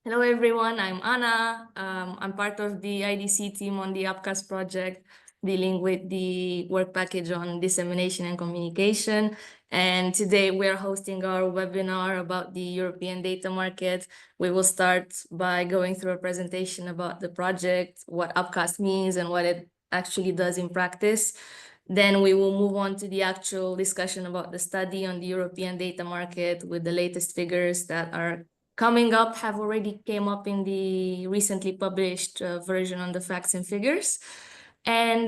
Hello, everyone. I'm Anna. I'm part of the IDC team on the UPCAS project, dealing with the work package on dissemination and communication. And today we're hosting our webinar about the European data market. We will start by going through a presentation about the project, what UPCAS means and what it actually does in practice. Then we will move on to the actual discussion about the study on the European data market with the latest figures that are coming up, have already came up in the recently published version on the facts and figures. And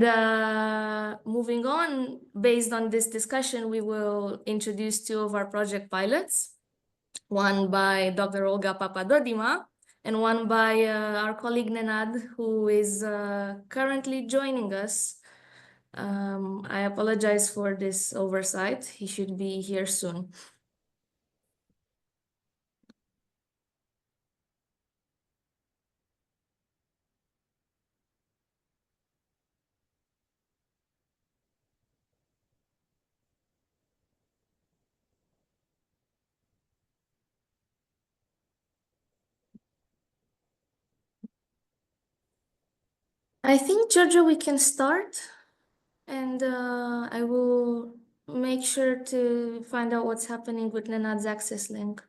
moving on, based on this discussion, we will introduce two of our project pilots, one by Dr. Olga Papadodima and one by our colleague Nenad, who is currently joining us. I apologize for this oversight. He should be here soon. I think, Giorgio, we can start, and I will make sure to find out what's happening with Nenad's access link.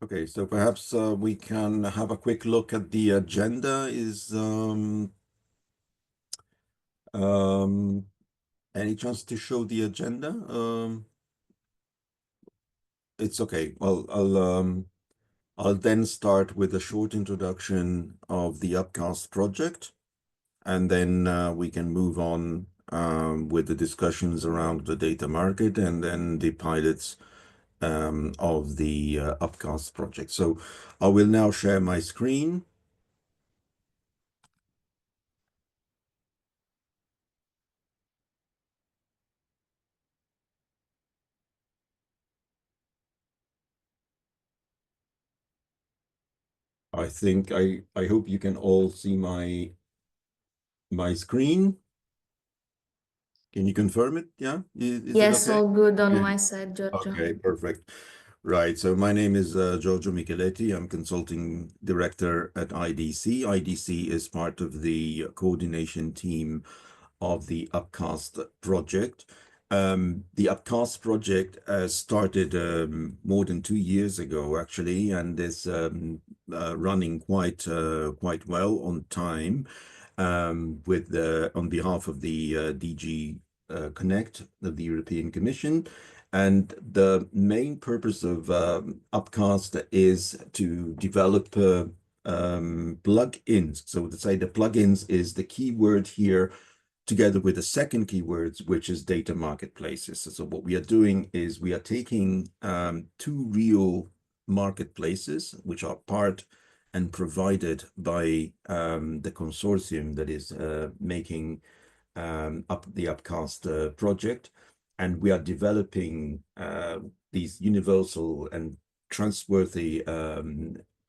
Okay, so perhaps we can have a quick look at the agenda. Is any chance to show the agenda? It's okay. Well, I'll then start with a short introduction of the UPCAS project, and then we can move on with the discussions around the data market and then the pilots of the UPCAS project. So I will now share my screen. I hope you can all see my screen. Can you confirm it? Yeah? Is Yes, it okay? all good on Yeah. my side, Giorgio. Okay, perfect. Right. So my name is Giorgio Micheletti. I'm consulting director at IDC. IDC is part of the coordination team of the UPCAS project. The UPCAS project started more than 2 years ago, actually, and is running quite well on time with on behalf of the DG Connect of the European Commission. And the main purpose of UPCAS is to develop plugins. So to say the plugins is the key word here, together with the second keywords, which is data marketplaces. So what we are doing is we are taking two real marketplaces, which are part and provided by the consortium that is making the UPCAS project. And we are developing these universal and trustworthy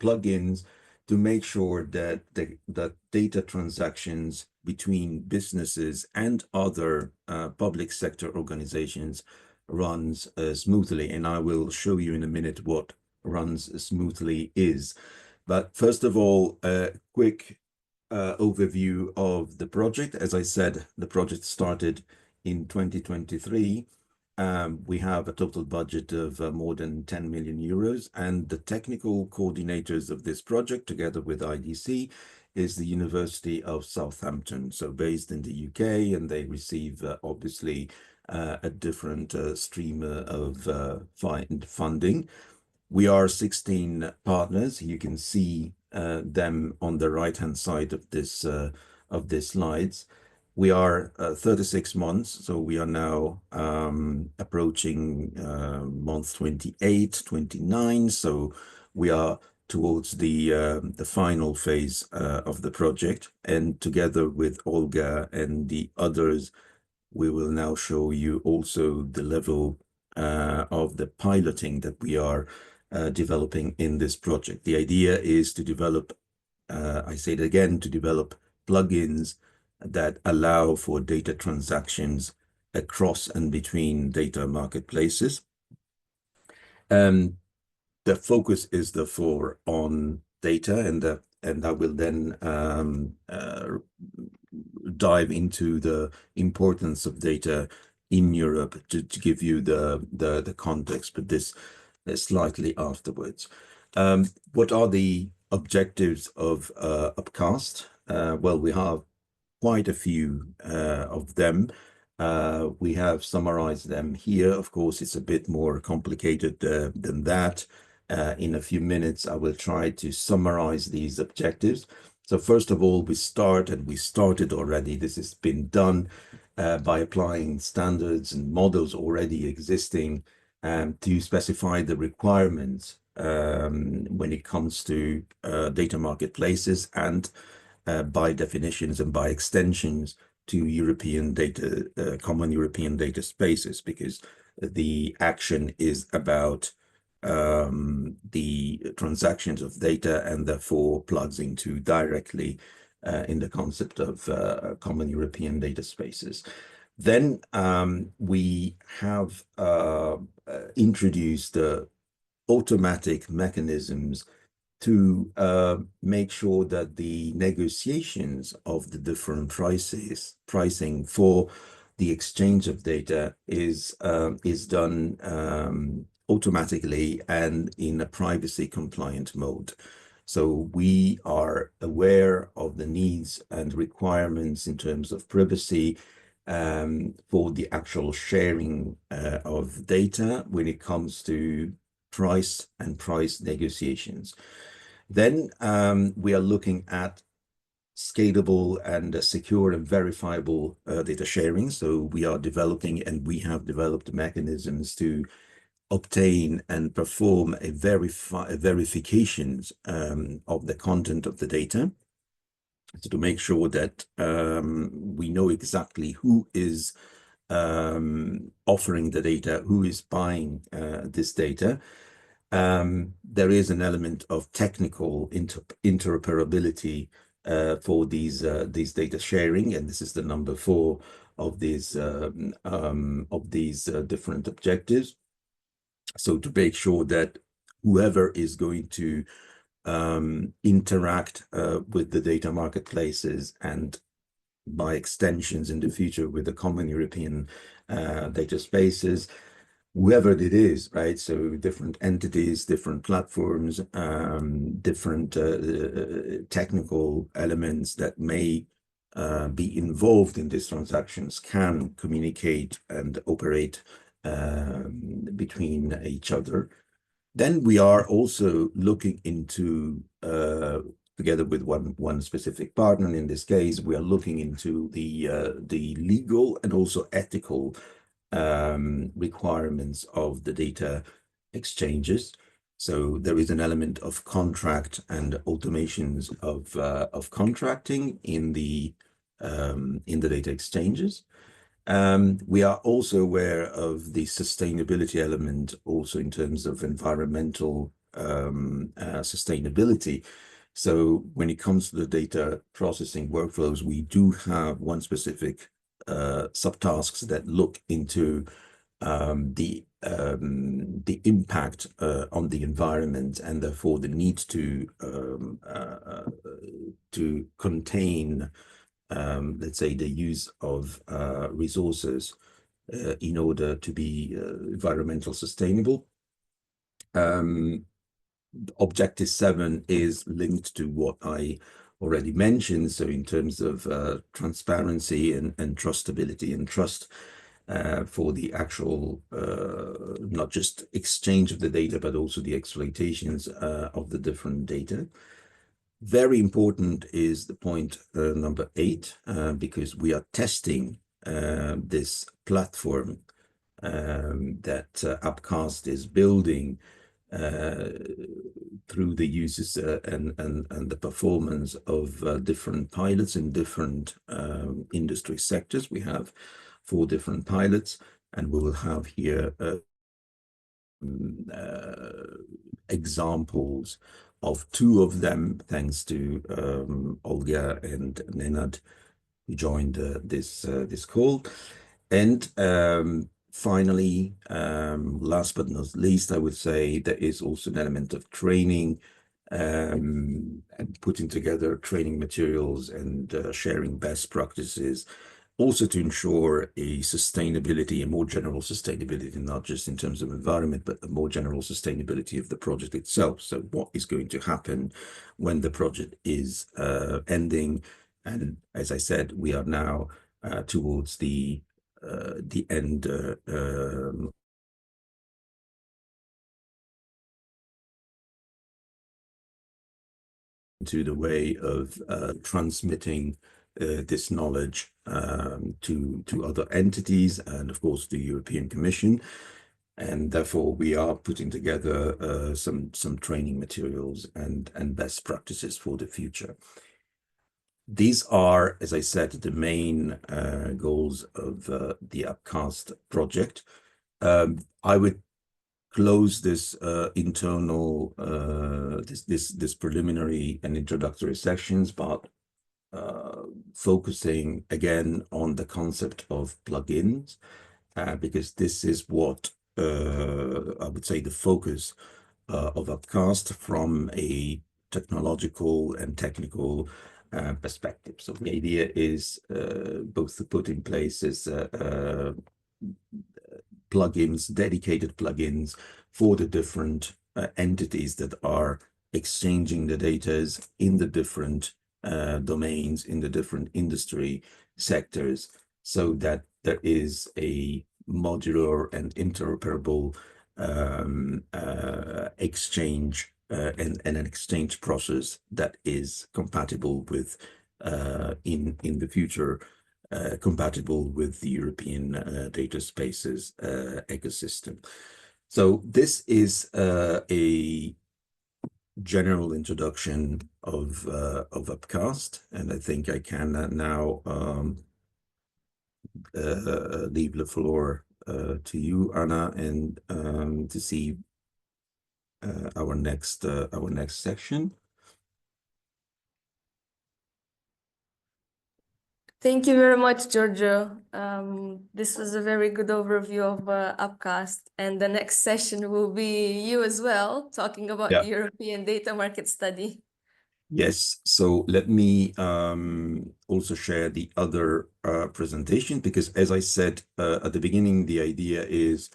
plugins to make sure that the data transactions between businesses and other public sector organizations runs smoothly. And I will show you in a minute what runs smoothly is. But first of all, a quick overview of the project. As I said, the project started in 2023. We have a total budget of more than 10 million euros, and the technical coordinators of this project, together with IDC, is the University of Southampton, so based in the UK, and they receive obviously a different stream of funding. We are 16 partners. You can see them on the right-hand side of this slides. We are 36 months, so we are now approaching month 28, 29. So we are towards the final phase of the project, and together with Olga and the others, we will now show you also the level of the piloting that we are developing in this project. The idea is to develop, I say it again, to develop plugins that allow for data transactions across and between data marketplaces. The focus is therefore on data, and I will then dive into the importance of data in Europe to give you the context, but this is slightly afterwards. What are the objectives of Upcast? Well, we have quite a few of them. We have summarized them here. Of course, it's a bit more complicated than that. In a few minutes, I will try to summarize these objectives. So first of all, we started already. This has been done by applying standards and models already existing to specify the requirements when it comes to data marketplaces and by definitions and by extensions to European data, common European data spaces, because the action is about the transactions of data and therefore plugs into directly in the concept of common European data spaces. Then we have introduced automatic mechanisms to make sure that the negotiations of the different pricing for the exchange of data is done automatically and in a privacy compliant mode. So we are aware of the needs and requirements in terms of privacy for the actual sharing of data when it comes to price and price negotiations. Then we are looking at scalable and secure and verifiable data sharing. So we are developing and we have developed mechanisms to obtain and perform a verifications of the content of the data. So to make sure that we know exactly who is offering the data, who is buying this data. There is an element of technical interoperability for these data sharing, and this is the number 4 of these different objectives. So to make sure that whoever is going to interact with the data marketplaces and by extensions in the future with the common European data spaces, whoever it is, right? So different entities, different platforms, different technical elements that may be involved in these transactions can communicate and operate between each other. Then we are also looking into, together with one specific partner, in this case, we are looking into the legal and also ethical requirements of the data exchanges. So there is an element of contract and automations of contracting in the data exchanges. We are also aware of the sustainability element, also in terms of environmental sustainability. So when it comes to the data processing workflows, we do have one specific subtasks that look into the impact on the environment and therefore the need to contain, let's say, the use of resources in order to be environmental sustainable. Objective 7 is linked to what I already mentioned. So in terms of transparency and trustability and trust for the actual, not just exchange of the data, but also the exploitations of the different data. Very important is the point number 8, because we are testing this platform that Upcast is building through the uses and the performance of different pilots in different industry sectors. We have 4 different pilots, and we will have here examples of 2 of them, thanks to Olga and Nenad, who joined this call. And finally, last but not least, I would say there is also an element of training and putting together training materials and sharing best practices, also to ensure a sustainability, a more general sustainability, not just in terms of environment, but the more general sustainability of the project itself. So what is going to happen when the project is ending? And as I said, we are now towards the end to the way of transmitting this knowledge to other entities and, of course, the European Commission. And therefore, we are putting together some training materials and best practices for the future. These are, as I said, the main goals of the Upcast project. I would close this internal this preliminary and introductory sections, but focusing again on the concept of plugins, because this is what I would say the focus of Upcast from a technological and technical perspective. So the idea is both to put in place is plugins, dedicated plugins for the different entities that are exchanging the data in the different domains, in the different industry sectors, so that there is a modular and interoperable exchange and an exchange process that is compatible with in the future compatible with the European data spaces ecosystem. So this is a general introduction of Upcast, and I think I can now leave the floor to you, Anna, and to see our next section. Thank you very much, Giorgio. This was a very good overview of Upcast, and the next session will be you as well, talking about the European Data Market Study. Yes, so let me also share the other presentation, because as I said at the beginning, the idea is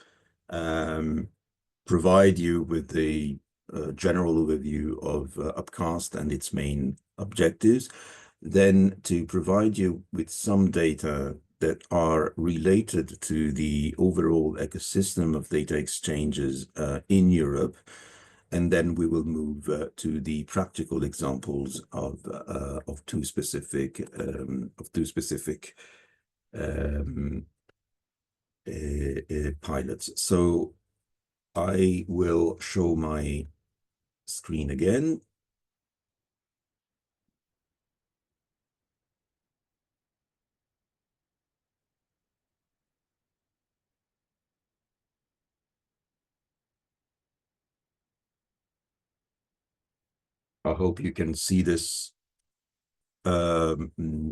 provide you with the general overview of Upcast and its main objectives, then to provide you with some data that are related to the overall ecosystem of data exchanges in Europe. And then we will move to the practical examples of two specific pilots. So I will show my screen again. I hope you can see this. You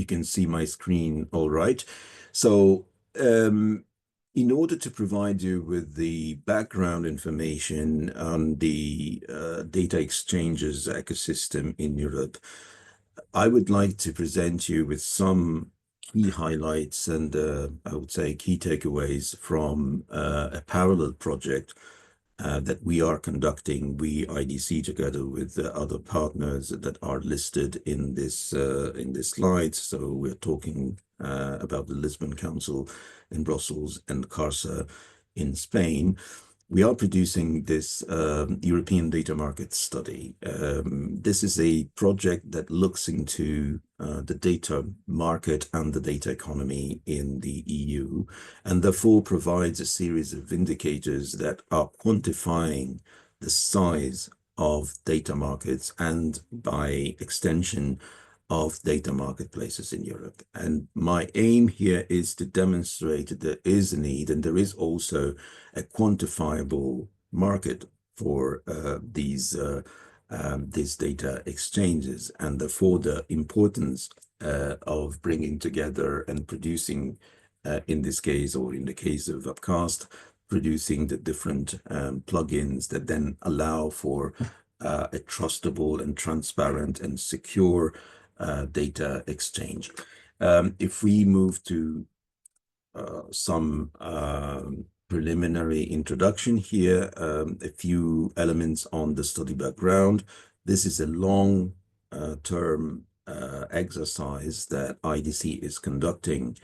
can see my screen all right. So in order to provide you with the background information on the data exchanges ecosystem in Europe, I would like to present you with some key highlights and I would say key takeaways from a parallel project that we are conducting, we IDC, together with other partners that are listed in this slide. So we're talking about the Lisbon Council in Brussels and CARSA in Spain. We are producing this European Data Market Study. This is a project that looks into the data market and the data economy in the EU, and therefore provides a series of indicators that are quantifying the size of data markets and, by extension, of data marketplaces in Europe. And my aim here is to demonstrate that there is a need, and there is also a quantifiable market for these data exchanges, and therefore the importance of bringing together and producing, in this case, or in the case of Upcast, producing the different plugins that then allow for a trustable and transparent and secure data exchange. If we move to some preliminary introduction here, a few elements on the study background. This is a long-term exercise that IDC is conducting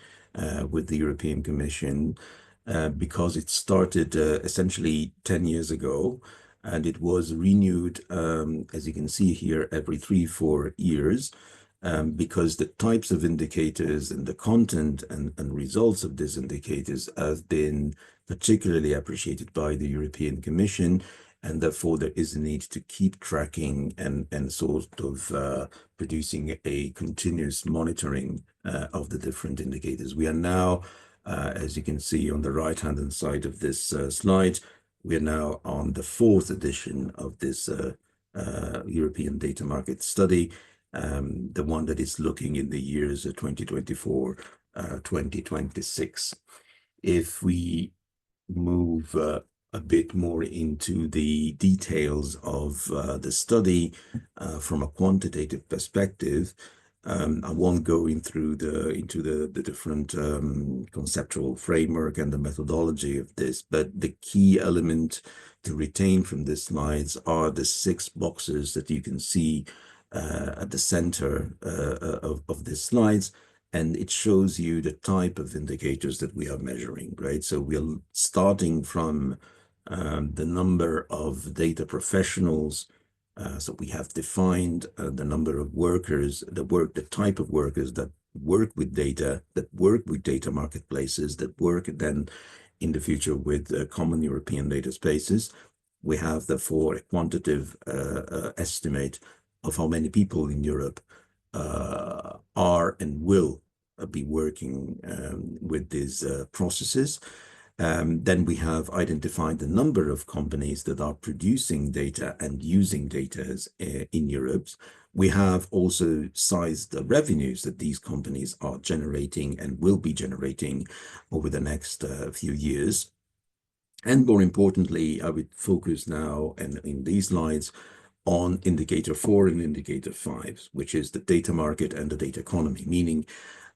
with the European Commission because it started essentially 10 years ago, and it was renewed, as you can see here, every 3-4 years. Because the types of indicators and the content and results of these indicators have been particularly appreciated by the European Commission, and therefore there is a need to keep tracking and sort of producing a continuous monitoring of the different indicators. We are now, as you can see on the right-hand side of this slide, we are now on the 4th edition of this European data market study. The one that is looking in the years 2024, 2026. If we move a bit more into the details of the study from a quantitative perspective, I won't go into the different conceptual framework and the methodology of this, but the key element to retain from these slides are the 6 boxes that you can see at the center of the slides, and it shows you the type of indicators that we are measuring, right? So we're starting from the number of data professionals. So we have defined the number of workers, the type of workers that work with data marketplaces, that work then in the future with common European data spaces. We have therefore a quantitative estimate of how many people in Europe are and will be working with these processes. Then we have identified the number of companies that are producing data and using data in Europe. We have also sized the revenues that these companies are generating and will be generating over the next few years. And more importantly, I would focus now and in these slides on indicator 4 and indicator 5, which is the data market and the data economy, meaning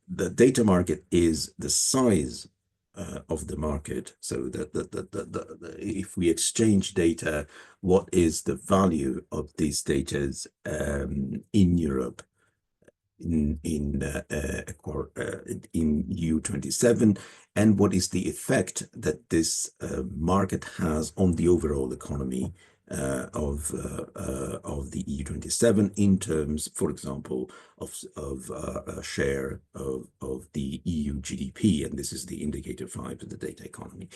the data market is the size of the market. So if we exchange data, what is the value of these data in Europe in EU27, and what is the effect that this market has on the overall economy of the EU27 in terms, for example, of a share of the EU GDP, and this is the indicator 5 of the data economy.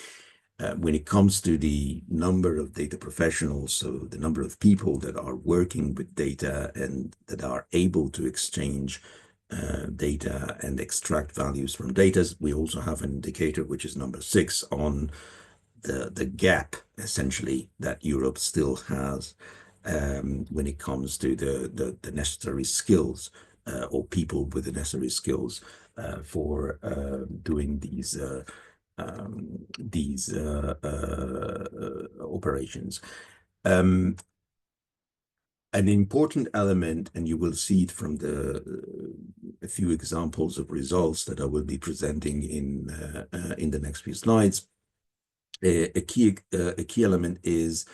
When it comes to the number of data professionals, so the number of people that are working with data and that are able to exchange data and extract values from data, we also have an indicator which is number 6 on the gap essentially that Europe still has when it comes to the necessary skills or people with the necessary skills for doing these operations. An important element, and you will see it from a few examples of results that I will be presenting in the next few slides. A key element is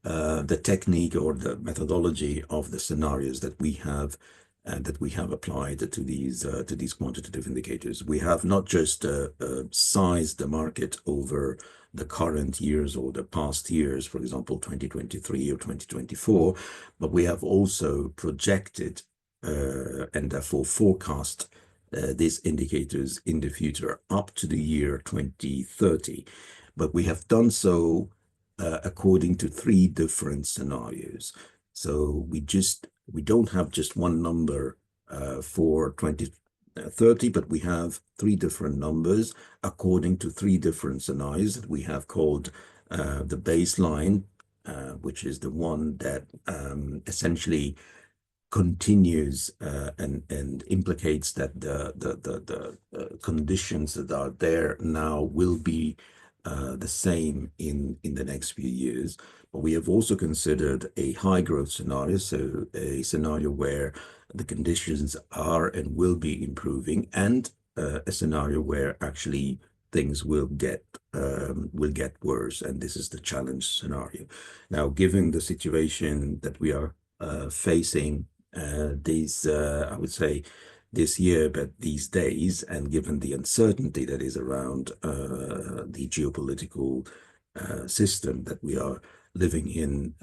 the technique or the methodology of the scenarios that we have applied to these quantitative indicators. We have not just sized the market over the current years or the past years, for example, 2023 or 2024, but we have also projected and therefore forecast these indicators in the future up to the year 2030. But we have done so according to 3 different scenarios. So we don't have just one number for 2030, but we have 3 different numbers according to 3 different scenarios that we have called the baseline, which is the one that essentially continues and implicates that the conditions that are there now will be the same in the next few years. But we have also considered a high growth scenario, so a scenario where the conditions are and will be improving, and a scenario where actually things will get worse, and this is the challenge scenario. Now, given the situation that we are facing I would say this year, but these days, and given the uncertainty that is around the geopolitical system that we are living in,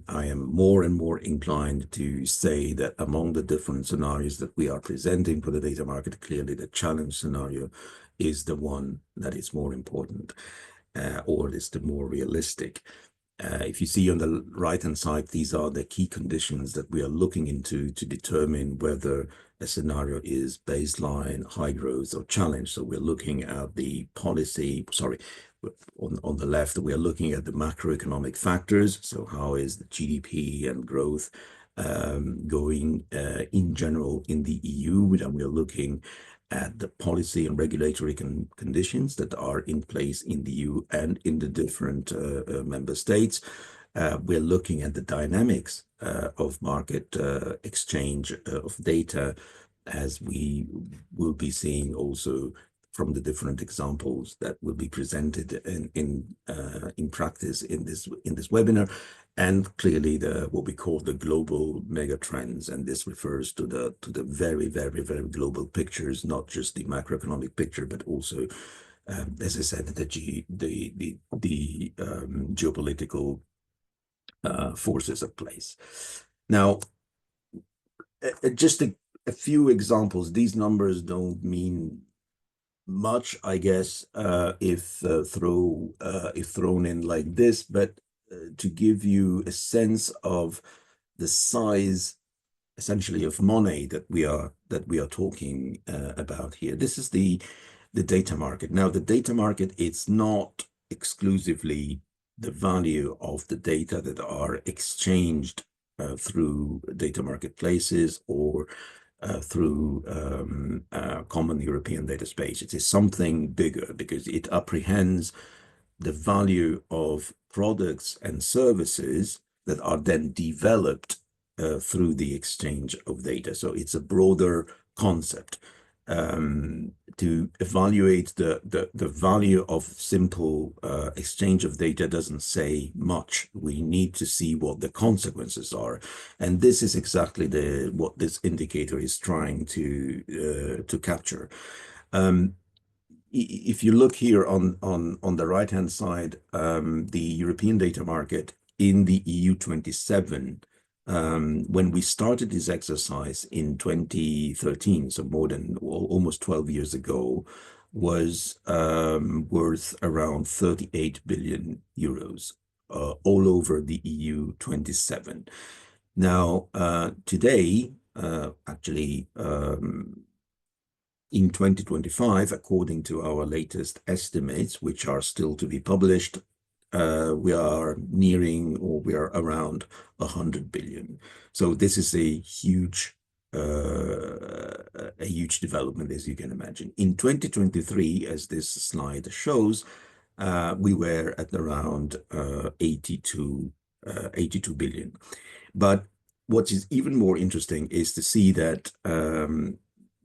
I am more and more inclined to say that among the different scenarios that we are presenting for the data market, clearly the challenge scenario is the one that is more important, or is the more realistic. If you see on the right-hand side, these are the key conditions that we are looking into to determine whether a scenario is baseline, high growth, or challenge. So we're looking at the policy, sorry, on the left, we are looking at the macroeconomic factors. So how is the GDP and growth going in general in the EU? And we are looking at the policy and regulatory conditions that are in place in the EU and in the different member states. We're looking at the dynamics of market exchange of data, as we will be seeing also from the different examples that will be presented in practice in this webinar, and clearly what we call the global mega trends, and this refers to the very global pictures, not just the macroeconomic picture, but also, as I said, the geopolitical forces at place. Now, just a few examples. These numbers don't mean much, I guess, if thrown in like this, but to give you a sense of the size, essentially, of money that we are talking about here. This is the data market. Now, the data market, it's not exclusively the value of the data that are exchanged through data marketplaces or through common European data space. It is something bigger because it apprehends the value of products and services that are then developed through the exchange of data. So it's a broader concept. To evaluate the value of simple exchange of data doesn't say much. We need to see what the consequences are, and this is exactly what this indicator is trying to capture. If you look here on the right hand side, the European data market in the EU 27. When we started this exercise in 2013, so more than almost 12 years ago, was worth around 38 billion euros all over the EU 27. Now, today, actually, in 2025, according to our latest estimates, which are still to be published, we are nearing, or we are around 100 billion. So this is a huge development, as you can imagine. In 2023, as this slide shows, we were at around 82 billion. But what is even more interesting is to see that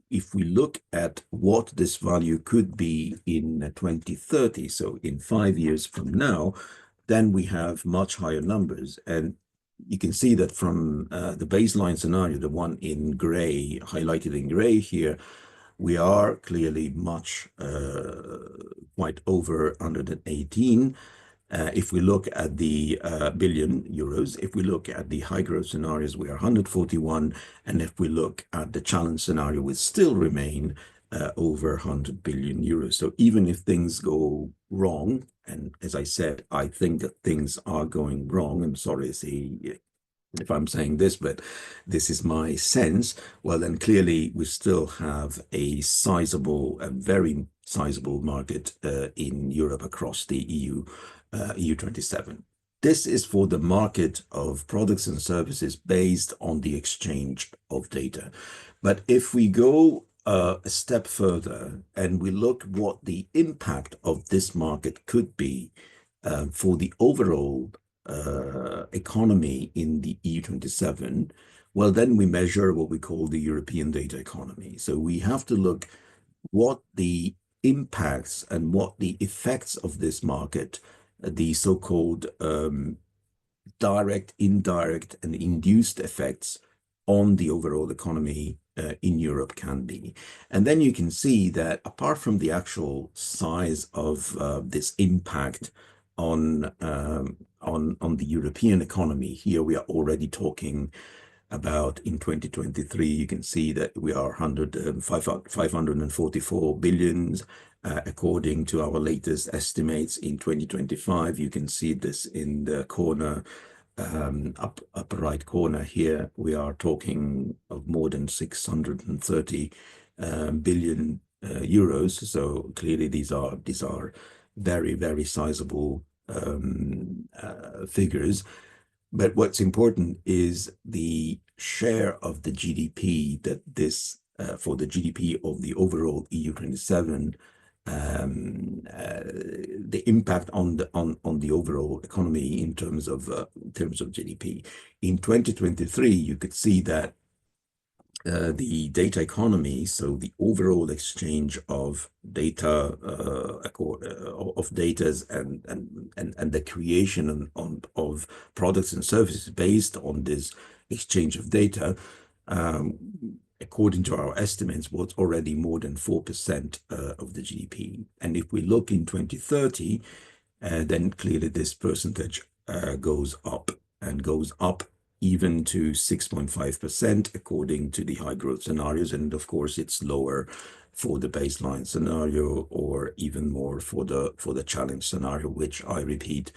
if we look at what this value could be in 2030, so in 5 years from now, then we have much higher numbers. And you can see that from the baseline scenario, the one in gray, highlighted in gray here, we are clearly much, quite over 118. If we look at the billion euros, if we look at the high growth scenarios, we are 141. And if we look at the challenge scenario, we still remain over 100 billion euros. So even if things go wrong, and as I said, I think that things are going wrong, I'm sorry if I'm saying this, but this is my sense, well, then clearly we still have a very sizable market in Europe across the EU 27. This is for the market of products and services based on the exchange of data. But if we go a step further and we look what the impact of this market could be for the overall economy in the EU27, well, then we measure what we call the European data economy. So we have to look what the impacts and what the effects of this market, the so-called direct, indirect, and induced effects on the overall economy in Europe can be. And then you can see that apart from the actual size of this impact on the European economy, here we are already talking about in 2023, you can see that we are 544 billions. According to our latest estimates in 2025, you can see this in the corner, upper right corner here. We are talking of more than 630 billion euros. So clearly these are very, very sizable figures. But what's important is the share of the GDP that this, for the GDP of the overall EU27, the impact on the overall economy in terms of GDP. In 2023, you could see that the data economy, so the overall exchange of data of data and the creation of products and services based on this exchange of data, according to our estimates, was already more than 4% of the GDP. And if we look in 2030, then clearly this percentage goes up and goes up even to 6.5% according to the high growth scenarios. And of course, it's lower for the baseline scenario or even more for the challenge scenario, which I repeat,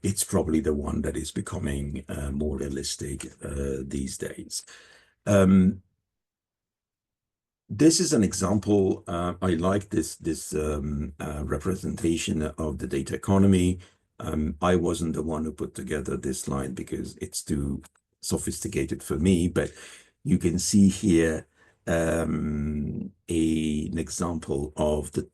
it's probably the one that is becoming more realistic these days. This is an example. I like this representation of the data economy. I wasn't the one who put together this slide because it's too sophisticated for me, but you can see here an example of the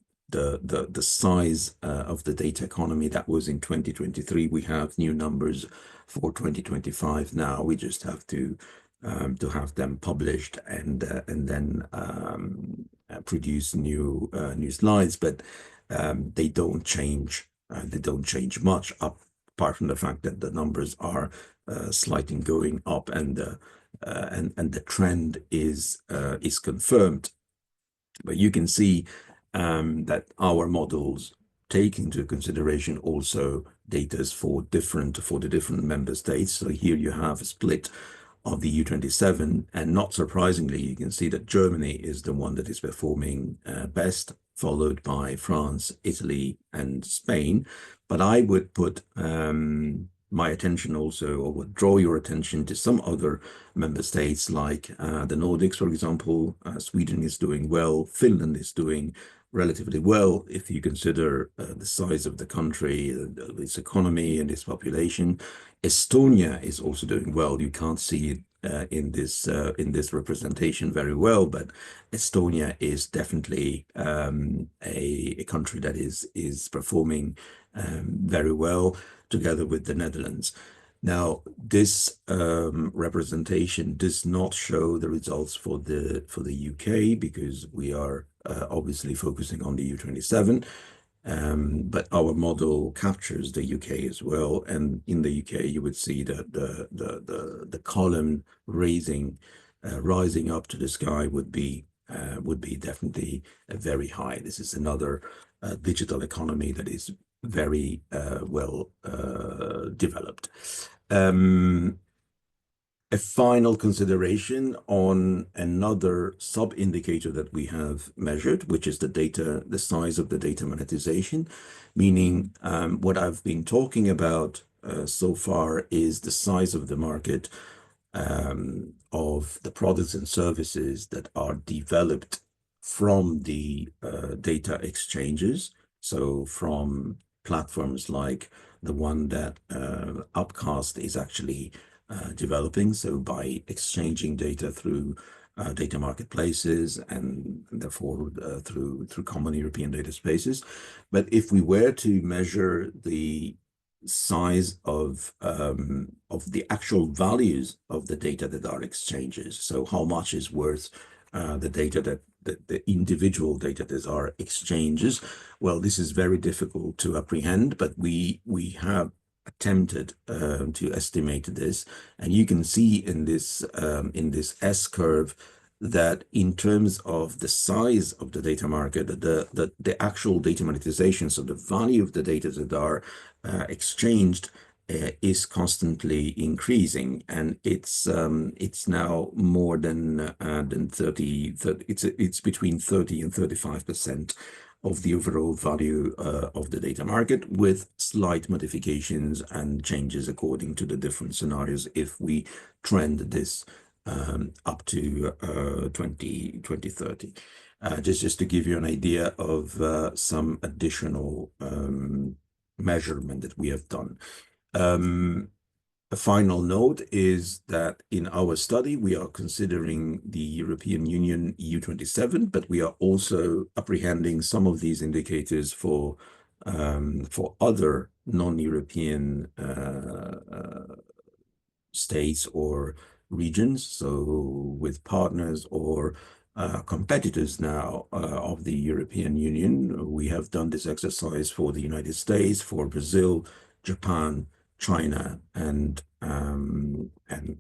size of the data economy that was in 2023. We have new numbers for 2025 now. We just have to have them published and then produce new slides, but they don't change. They don't change much apart from the fact that the numbers are slightly going up and the trend is confirmed. But you can see that our models take into consideration also data for the different member states. So here you have a split of the EU27, and not surprisingly, you can see that Germany is the one that is performing best, followed by France, Italy, and Spain. But I would put my attention also, or would draw your attention to some other member states like the Nordics, for example. Sweden is doing well. Finland is doing relatively well if you consider the size of the country, its economy, and its population. Estonia is also doing well. You can't see it in this representation very well, but Estonia is definitely a country that is performing very well together with the Netherlands. Now, this representation does not show the results for the UK because we are obviously focusing on the EU27. But our model captures the UK as well, and in the UK you would see that the column rising up to the sky would be definitely very high. This is another digital economy that is very well developed. A final consideration on another sub-indicator that we have measured, which is the size of the data monetization, meaning what I've been talking about so far is the size of the market of the products and services that are developed from the data exchanges. So from platforms like the one that Upcast is actually developing. So by exchanging data through data marketplaces and therefore through common European data spaces. But if we were to measure the size of the actual values of the data that are exchanges, so how much is worth the data that the individual data that are exchanges, well, this is very difficult to apprehend, but we have attempted to estimate this, and you can see in this S curve that in terms of the size of the data market, the actual data monetization, so the value of the data that are exchanged, is constantly increasing, and it's now more than 30. It's between 30 and 35% of the overall value of the data market, with slight modifications and changes according to the different scenarios if we trend this up to 2030. Just to give you an idea of some additional measurement that we have done. A final note is that in our study, we are considering the European Union EU27, but we are also apprehending some of these indicators for other non-European states or regions. So with partners or competitors now of the European Union, we have done this exercise for the United States, for Brazil, Japan, China, and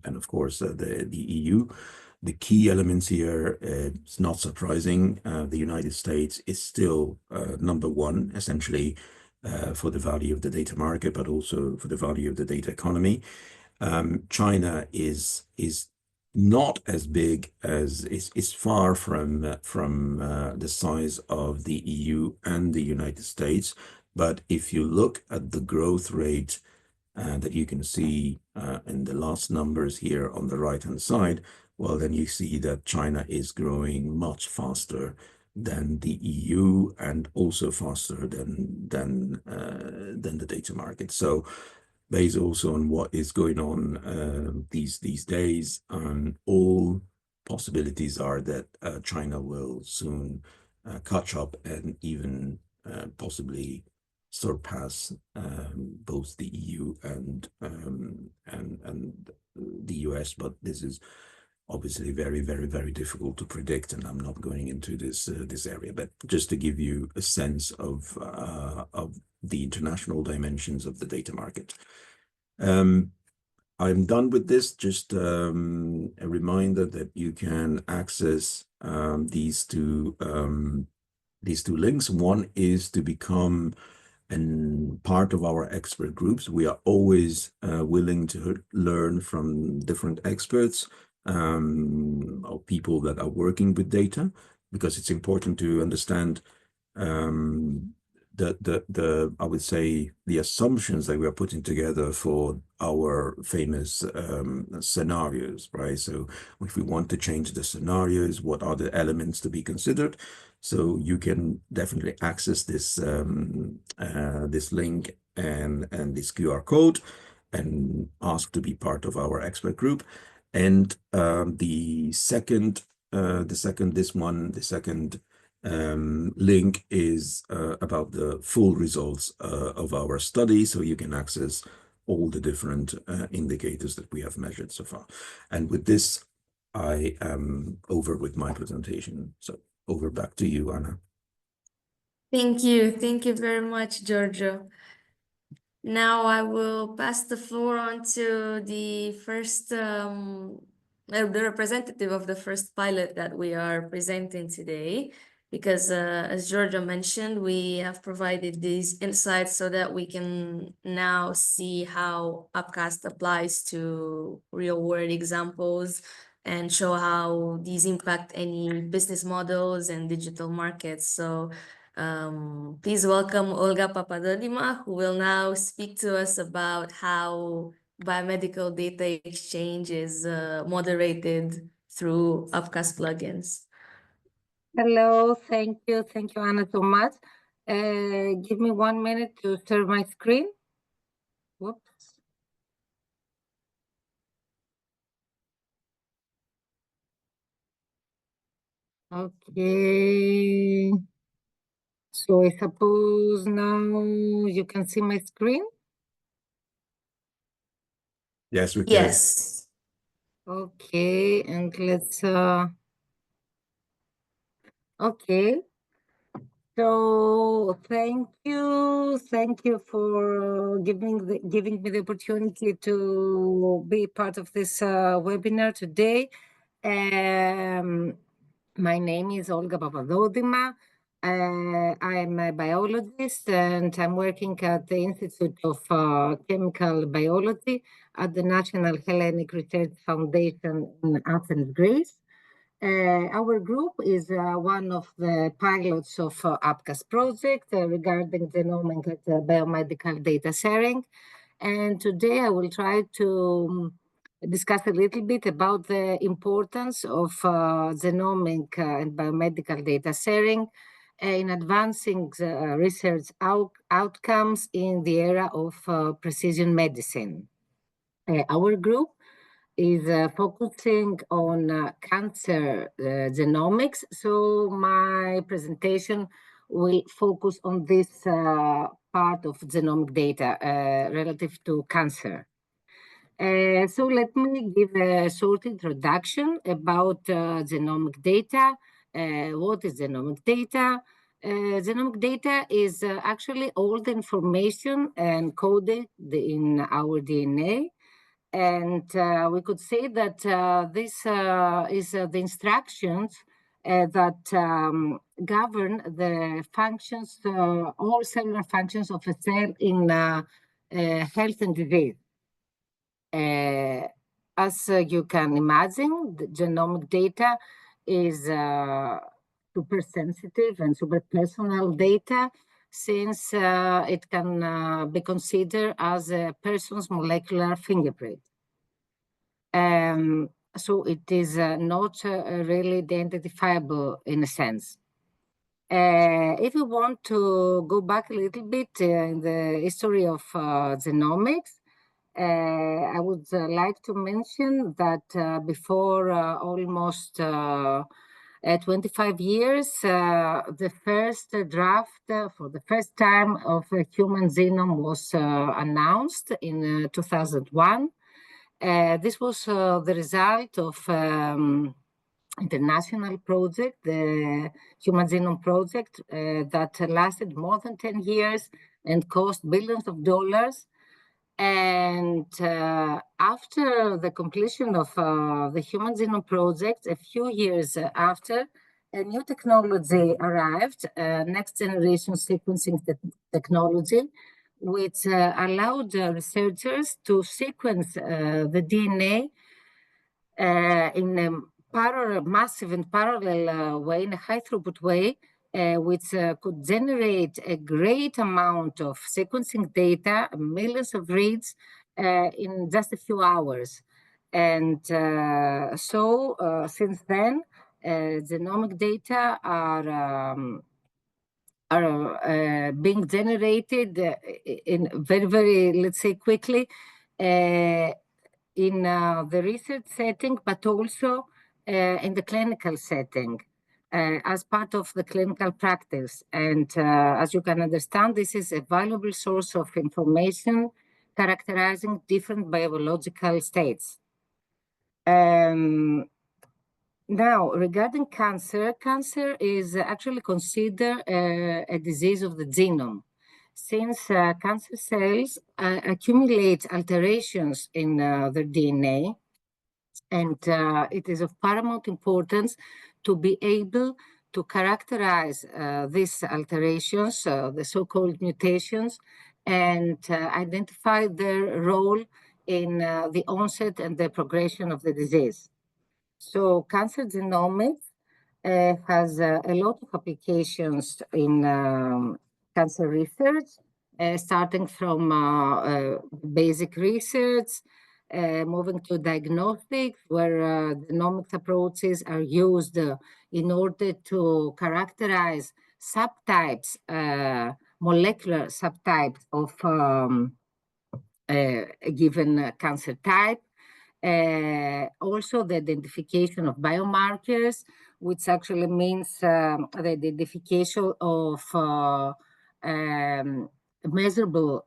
of course the EU. The key elements here, it's not surprising, the United States is still number one, essentially, for the value of the data market, but also for the value of the data economy. China is not as big as, is far from the size of the EU and the United States. But if you look at the growth rate that you can see in the last numbers here on the right-hand side, well, then you see that China is growing much faster than the EU and also faster than the data market. So based also on what is going on these days, all possibilities are that China will soon catch up and even possibly surpass both the EU and the US, but this is obviously very, very, very difficult to predict, and I'm not going into this area. But just to give you a sense of the international dimensions of the data market. I'm done with this. Just a reminder that you can access these two links. One is to become part of our expert groups. We are always willing to learn from different experts or people that are working with data, because it's important to understand I would say the assumptions that we are putting together for our famous scenarios, right? So if we want to change the scenarios, what are the elements to be considered? So you can definitely access this this link and this QR code and ask to be part of our expert group. And the second link is about the full results of our study, so you can access all the different indicators that we have measured so far. And with this, I am over with my presentation. So over back to you, Anna. Thank you very much, Giorgio. Now I will pass the floor on to the first, the representative of the first pilot that we are presenting today, because as Giorgio mentioned, we have provided these insights so that we can now see how Upcast applies to real world examples and show how these impact any business models and digital markets. So please welcome Olga Papadodima, who will now speak to us about how biomedical data exchange is moderated through Upcast plugins. Hello, thank you, Anna, so much. Give me 1 minute to share my screen. Whoops. Okay. So I suppose now you can see my screen. Yes, we can. Yes. Okay, and let's okay. So thank you for giving me the opportunity to be part of this webinar today. My name is Olga Papadodima. I'm a biologist and I'm working at the Institute of Chemical Biology at the National Hellenic Research Foundation in Athens, Greece. Our group is one of the pilots of APCAS project regarding genomic and biomedical data sharing. And today I will try to discuss a little bit about the importance of genomic and biomedical data sharing in advancing research outcomes in the era of precision medicine. Our group is focusing on cancer genomics. So my presentation will focus on this part of genomic data relative to cancer. So let me give a short introduction about genomic data. What is genomic data? Genomic data is actually all the information encoded in our DNA. And we could say that this is the instructions that govern the functions, all cellular functions of a cell in health and disease. As you can imagine, the genomic data is super sensitive and super personal data, since it can be considered as a person's molecular fingerprint. So it is not really identifiable in a sense. If you want to go back a little bit in the history of genomics, I would like to mention that before almost 25 years, the first draft for the first time of a human genome was announced in 2001. This was the result of international project, the Human Genome Project, that lasted more than 10 years and cost billions of dollars. And after the completion of the Human Genome Project, a few years after, a new technology arrived, next generation sequencing technology, which allowed researchers to sequence the DNA in a massive and parallel way, in a high throughput way, which could generate a great amount of sequencing data, millions of reads, in just a few hours. And so since then, genomic data are being generated in very, let's say, quickly in the research setting, but also in the clinical setting as part of the clinical practice. And as you can understand, this is a valuable source of information characterizing different biological states. Now, regarding cancer, cancer is actually considered a disease of the genome, since cancer cells accumulate alterations in their DNA, and it is of paramount importance to be able to characterize these alterations, the so-called mutations, and identify their role in the onset and the progression of the disease. So cancer genomics has a lot of applications in cancer research, starting from basic research, moving to diagnostics, where genomics approaches are used in order to characterize subtypes, molecular subtypes of a given cancer type. Also, the identification of biomarkers, which actually means the identification of measurable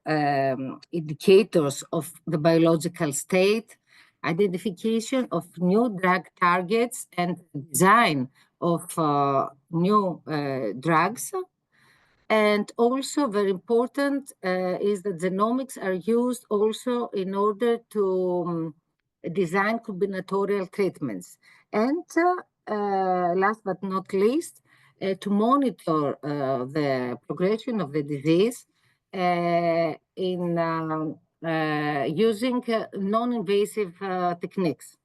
indicators of the biological state, identification of new drug targets, and design of new drugs. And also very important is that genomics are used also in order to design combinatorial treatments. And last but not least, to monitor the progression of the disease in using non-invasive techniques.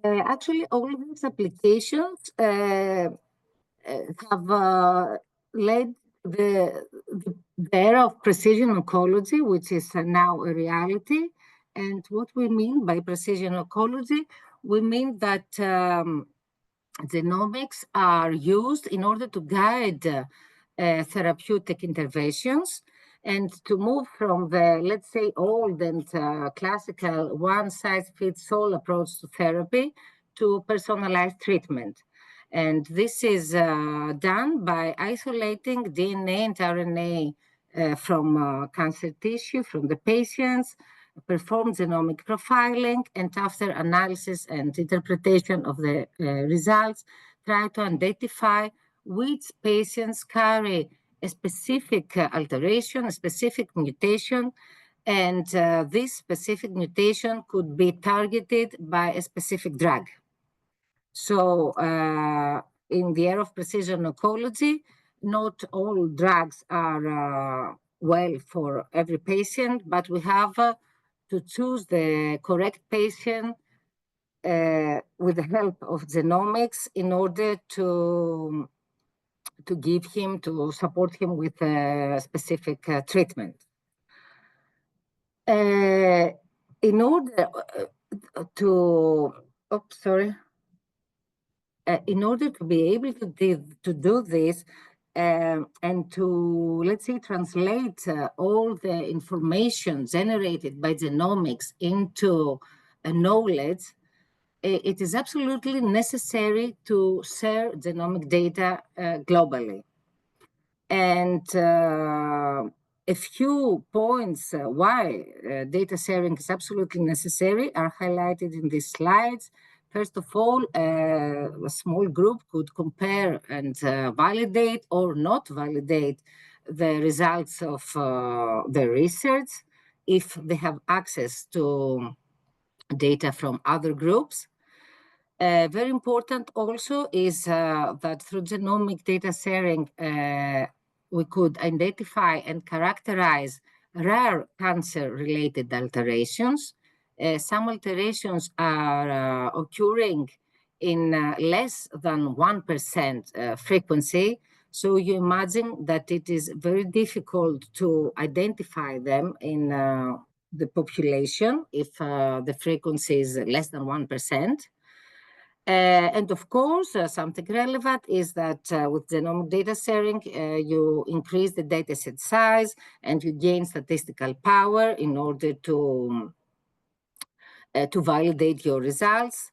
Actually, all these applications have led the era of precision oncology, which is now a reality. And what we mean by precision oncology, we mean that genomics are used in order to guide therapeutic interventions and to move from the, let's say, old and classical one-size-fits-all approach to therapy to personalized treatment. And this is done by isolating DNA and RNA from cancer tissue, from the patients, perform genomic profiling, and after analysis and interpretation of the results, try to identify which patients carry a specific alteration, a specific mutation, and this specific mutation could be targeted by a specific drug. So in the era of precision oncology, not all drugs are well for every patient, but we have to choose the correct patient with the help of genomics in order to give him, to support him with a specific treatment. In order to, in order to be able to do this and to, let's say, translate all the information generated by genomics into knowledge, it is absolutely necessary to share genomic data globally. And a few points why data sharing is absolutely necessary are highlighted in these slides. First of all, a small group could compare and validate or not validate the results of their research if they have access to data from other groups. Very important also is that through genomic data sharing, we could identify and characterize rare cancer-related alterations. Some alterations are occurring in less than 1% frequency. So you imagine that it is very difficult to identify them in the population if the frequency is less than 1%. And of course, something relevant is that with genomic data sharing, you increase the dataset size and you gain statistical power in order to validate your results.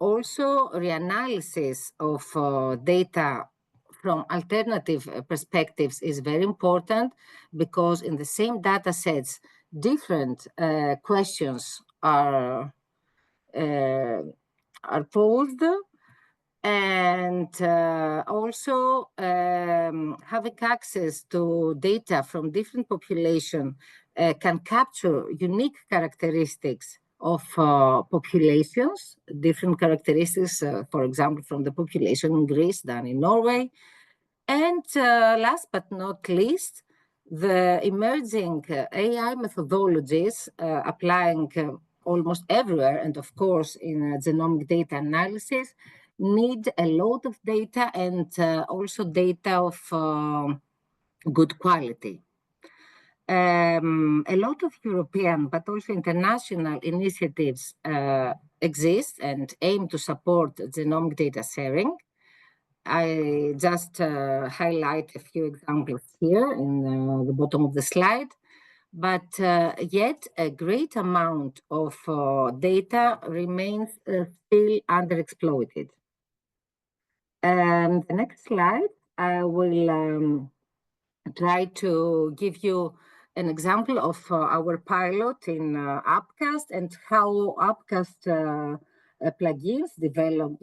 Also, reanalysis of data from alternative perspectives is very important because in the same data sets, different questions are posed, and also having access to data from different populations can capture unique characteristics of populations, different characteristics, for example, from the population in Greece than in Norway. And last but not least, the emerging AI methodologies applying almost everywhere, and of course in genomic data analysis, need a lot of data and also data of good quality. A lot of European but also international initiatives exist and aim to support genomic data sharing. I just highlight a few examples here in the bottom of the slide. but yet a great amount of data remains still underexploited. The next slide, I will try to give you an example of our pilot in Appcast and how Appcast plugins developed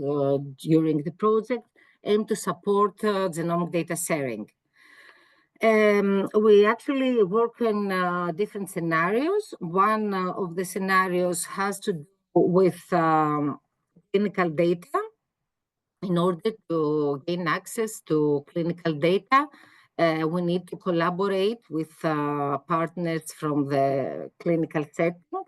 during the project aim to support genomic data sharing. We actually work in different scenarios. One of the scenarios has to do with clinical data. In order to gain access to clinical data, we need to collaborate with partners from the clinical setting.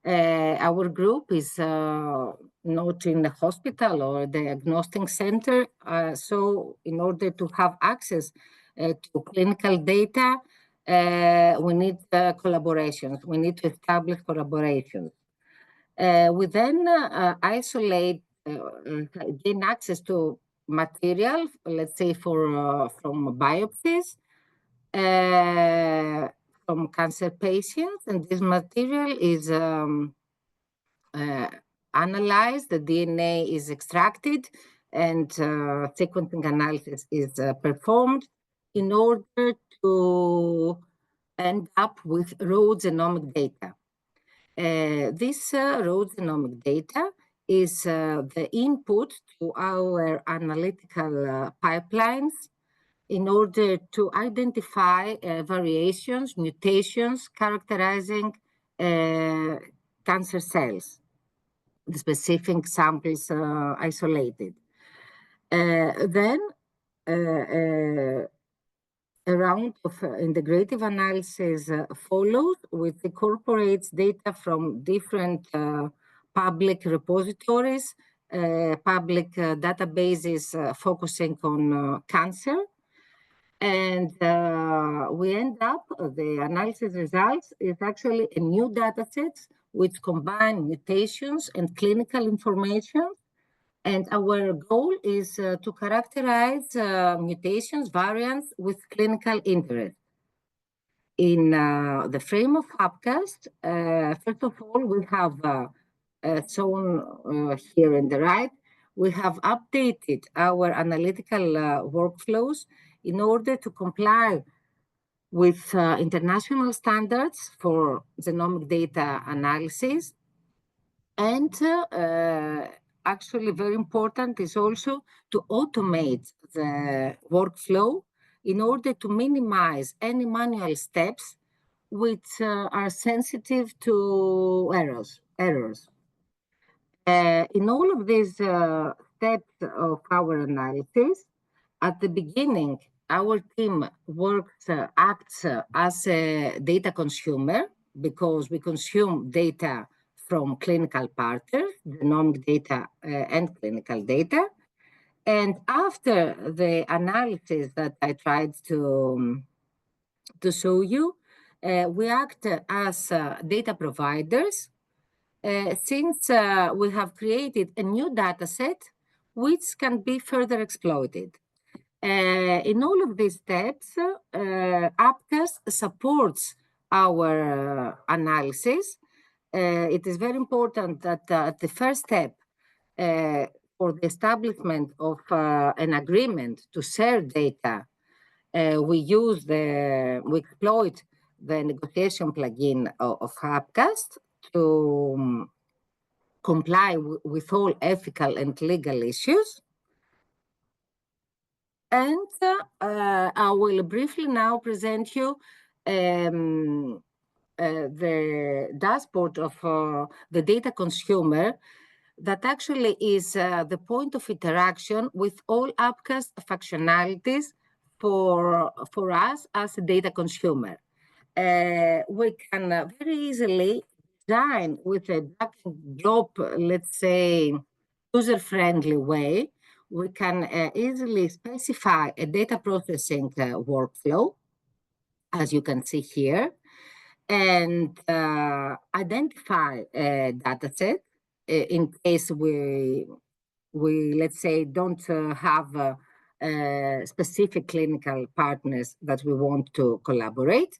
Our group is not in the hospital or the diagnostic center. So in order to have access to clinical data, we need collaborations. We need to establish collaborations. We then isolate, gain access to material, let's say from biopsies, from cancer patients, and this material is analyzed, the DNA is extracted, and sequencing analysis is performed in order to end up with raw genomic data. This raw genomic data is the input to our analytical pipelines in order to identify variations, mutations characterizing cancer cells, the specific samples isolated. Then a round of integrative analysis follows, which incorporates data from different public repositories, public databases focusing on cancer. And we end up, the analysis results is actually a new data set which combine mutations and clinical information. And our goal is to characterize mutations, variants with clinical interest. In the frame of Appcast, first of all, we have shown here in the right, we have updated our analytical workflows in order to comply with international standards for genomic data analysis. And actually very important is also to automate the workflow in order to minimize any manual steps which are sensitive to errors. In all of these steps of our analysis, at the beginning, our team acts as a data consumer because we consume data from clinical partners, genomic data and clinical data. And after the analysis that I tried to show you, we act as data providers since we have created a new data set which can be further exploited. In all of these steps, Appcast supports our analysis. It is very important that at the first step for the establishment of an agreement to share data, we exploit the negotiation plugin of Appcast to comply with all ethical and legal issues. And I will briefly now present you the dashboard of the data consumer that actually is the point of interaction with all Appcast functionalities for us as a data consumer. We can very easily design with a drag and drop, let's say, user-friendly way. We can easily specify a data processing workflow, as you can see here, and identify a data set in case we let's say, don't have specific clinical partners that we want to collaborate.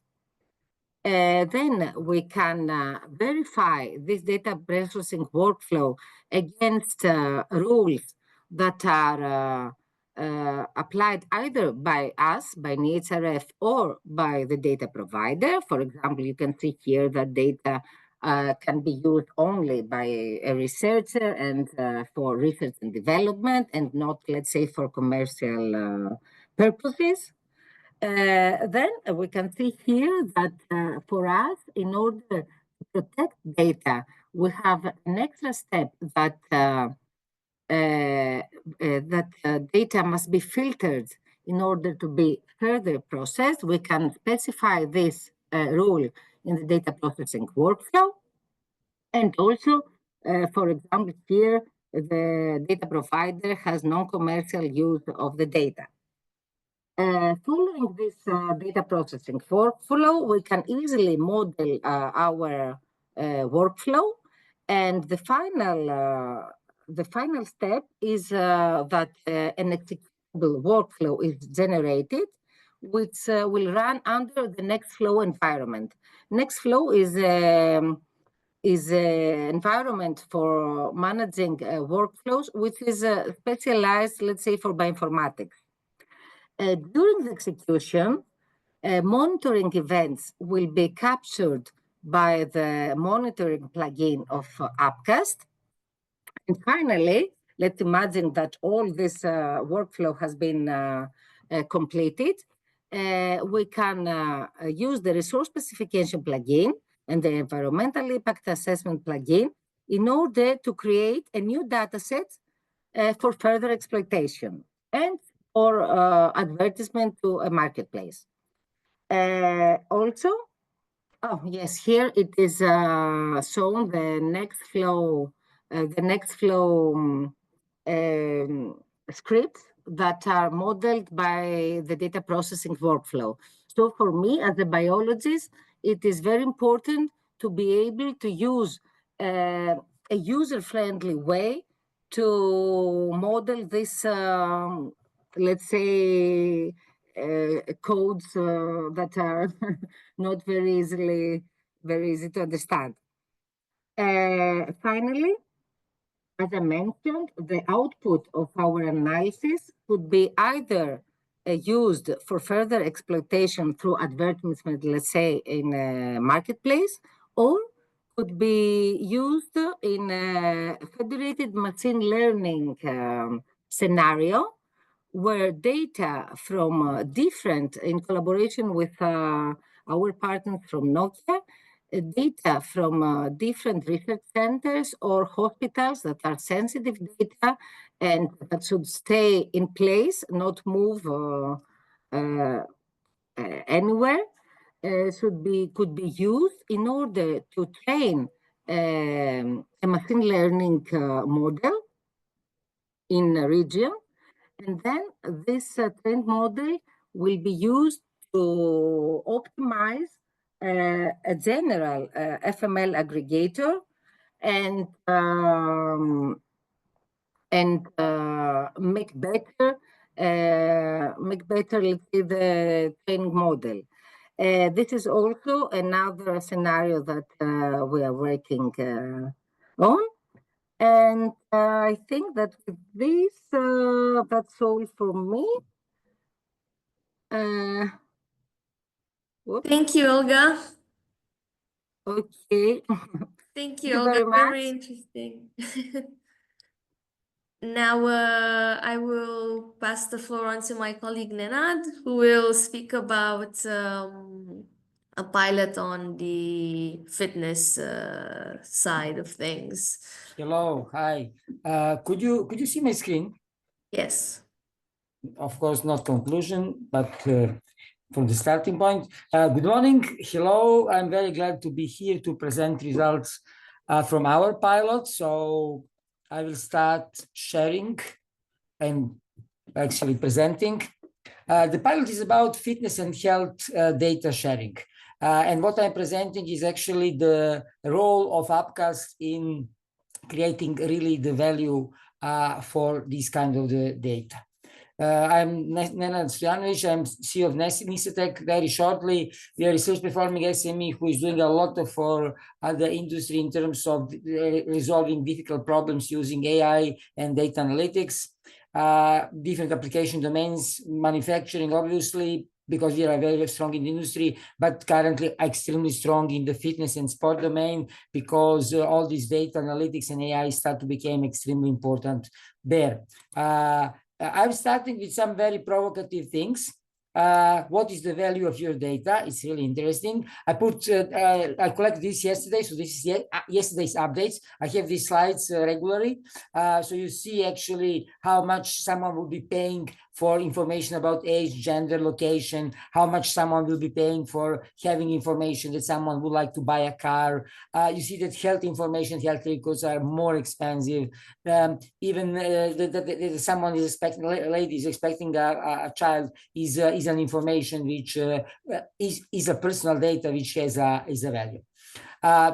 Then we can verify this data processing workflow against rules that are applied either by us, by NHRF, or by the data provider. For example, you can see here that data can be used only by a researcher and for research and development, and not, let's say, for commercial purposes. Then we can see here that for us, in order to protect data, we have an extra step that data must be filtered in order to be further processed. We can specify this rule in the data processing workflow. And also, for example, here, the data provider has non-commercial use of the data. Following this data processing workflow, we can easily model our workflow. And the final step is that an executable workflow is generated, which will run under the Nextflow environment. Nextflow is an environment for managing workflows, which is specialized, let's say, for bioinformatics. During the execution, monitoring events will be captured by the monitoring plugin of Appcast. And finally, let's imagine that all this workflow has been completed. We can use the resource specification plugin and the environmental impact assessment plugin in order to create a new data set for further exploitation and or advertisement to a marketplace. Also, oh yes, here it is shown the Nextflow scripts that are modeled by the data processing workflow. So for me, as a biologist, it is very important to be able to use a user-friendly way to model this, let's say, codes that are not very easy to understand. Finally, as I mentioned, the output of our analysis could be either used for further exploitation through advertisement, let's say, in a marketplace, or could be used in a federated machine learning scenario, where data from in collaboration with our partners from Nokia, data from different research centers or hospitals that are sensitive data and that should stay in place, not move anywhere, could be used in order to train a machine learning model in a region. And then this trained model will be used to optimize a general FML aggregator and make better, let's say, the training model. This is also another scenario that we are working on. And I think that with this, that's all for me. Thank you, Olga. Okay. Thank Thank you, you Olga. very Very much. interesting. Now I will pass the floor on to my colleague Nenad, who will speak about a pilot on the fitness side of things. Hello, hi. Could you see my screen? Yes. Of course, not conclusion, but from the starting point. Good morning. Hello. I'm very glad to be here to present results from our pilot. So I will start sharing and actually presenting. The pilot is about fitness and health data sharing. And what I'm presenting is actually the role of Appcast in creating really the value for this kind of the data. I'm Nenad Stojanovic. I'm CEO of Nisetech. Very shortly, we are a research performing SME who is doing a lot for the industry in terms of resolving difficult problems using AI and data analytics. Different application domains, manufacturing, obviously, because we are very strong in the industry, but currently extremely strong in the fitness and sport domain, because all these data analytics and AI start to become extremely important there. I'm starting with some very provocative things. What is the value of your data? It's really interesting. I collected this yesterday, so this is yesterday's updates. I have these slides regularly, so you see actually how much someone will be paying for information about age, gender, location, how much someone will be paying for having information that someone would like to buy a car. You see that health information, health records are more expensive. Even someone is expecting, a lady is expecting a child is an information which is a personal data which has is a value.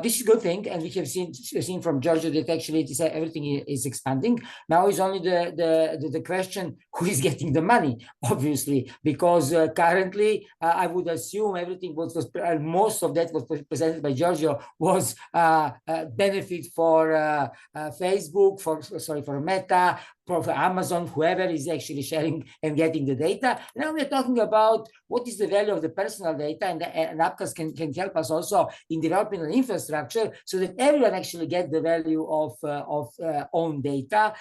This is a good thing, and we have seen from Georgia that actually everything is expanding. Now is only the question, who is getting the money, obviously, because currently I would assume everything was most of that was presented by Giorgio was benefit for Facebook, for Meta, for Amazon, whoever is actually sharing and getting the data. Now we're talking about what is the value of the personal data, and Apkas can help us also in developing an infrastructure so that everyone actually gets the value of own data.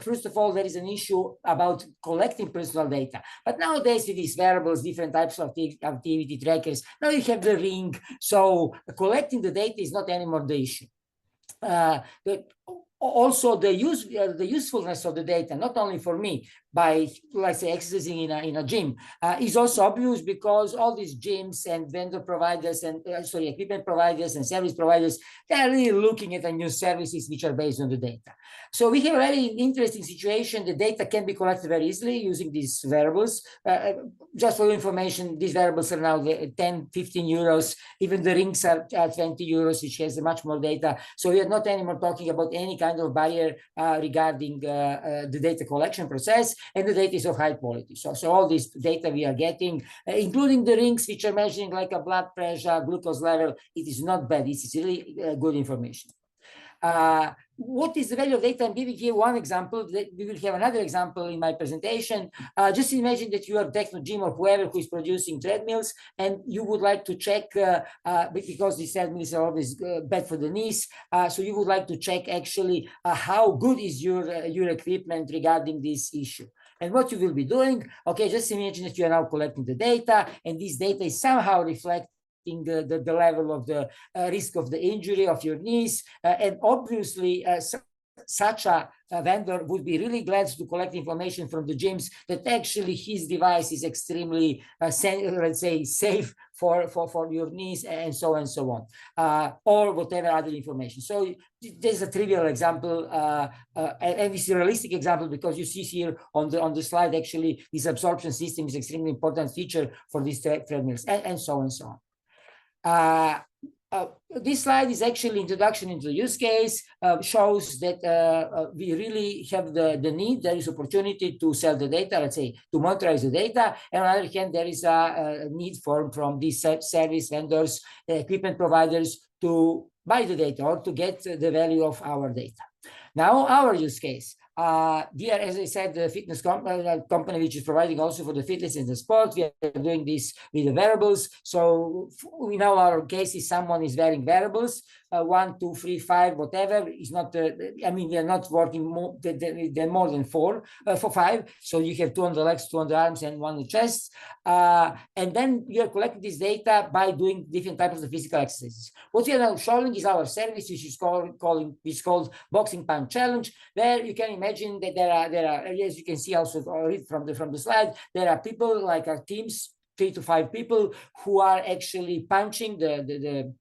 First of all, there is an issue about collecting personal data, but nowadays with these wearables, different types of activity trackers, now you have the ring, so collecting the data is not anymore the issue. Also, the usefulness of the data, not only for me, by, let's say, exercising in a gym, is also obvious, because all these gyms and vendor providers and equipment providers and service providers, they are really looking at the new services which are based on the data. So we have a very interesting situation. The data can be collected very easily using these wearables. Just for information, these wearables are now 10, 15 euros. Even the rings are 20 euros, which has much more data. So we are not anymore talking about any kind of barrier regarding the data collection process, and the data is of high quality. So all this data we are getting, including the rings which are measuring like a blood pressure, glucose level, it is not bad. It's really good information. What is the value of data? I'm giving here one example. We will have another example in my presentation. Just imagine that you are Technogym or whoever who is producing treadmills, and you would like to check, because these treadmills are always bad for the knees, so you would like to check actually how good is your equipment regarding this issue. And what you will be doing, okay, just imagine that you are now collecting the data, and this data is somehow reflecting the level of the risk of the injury of your knees, and obviously such a vendor would be really glad to collect information from the gyms that actually his device is extremely, let's say, safe for your knees, and so on, or whatever other information. So there's a trivial example, and it's a realistic example, because you see here on the slide, actually, this absorption system is extremely important feature for these treadmills, and so on. This slide is actually introduction into the use case, shows that we really have the need, there is opportunity to sell the data, let's say, to monetize the data. And on the other hand, there is a need from these service vendors, equipment providers, to buy the data or to get the value of our data. Now, our use case. We are, as I said, the fitness company which is providing also for the fitness and the sport. We are doing this with the wearables. So we know our case is someone is wearing wearables, 1, 2, 3, 5, whatever. Is not. I mean, we are not working more than 4 for 5. So you have 2 on the legs, 2 on the arms, and 1 on the chest. And then we are collecting this data by doing different types of physical exercises. What we are now showing is our service, which is called Boxing Pump Challenge, where you can imagine that there are, as you can see also from the slide, there are people like our teams, 3 to 5 people, who are actually punching the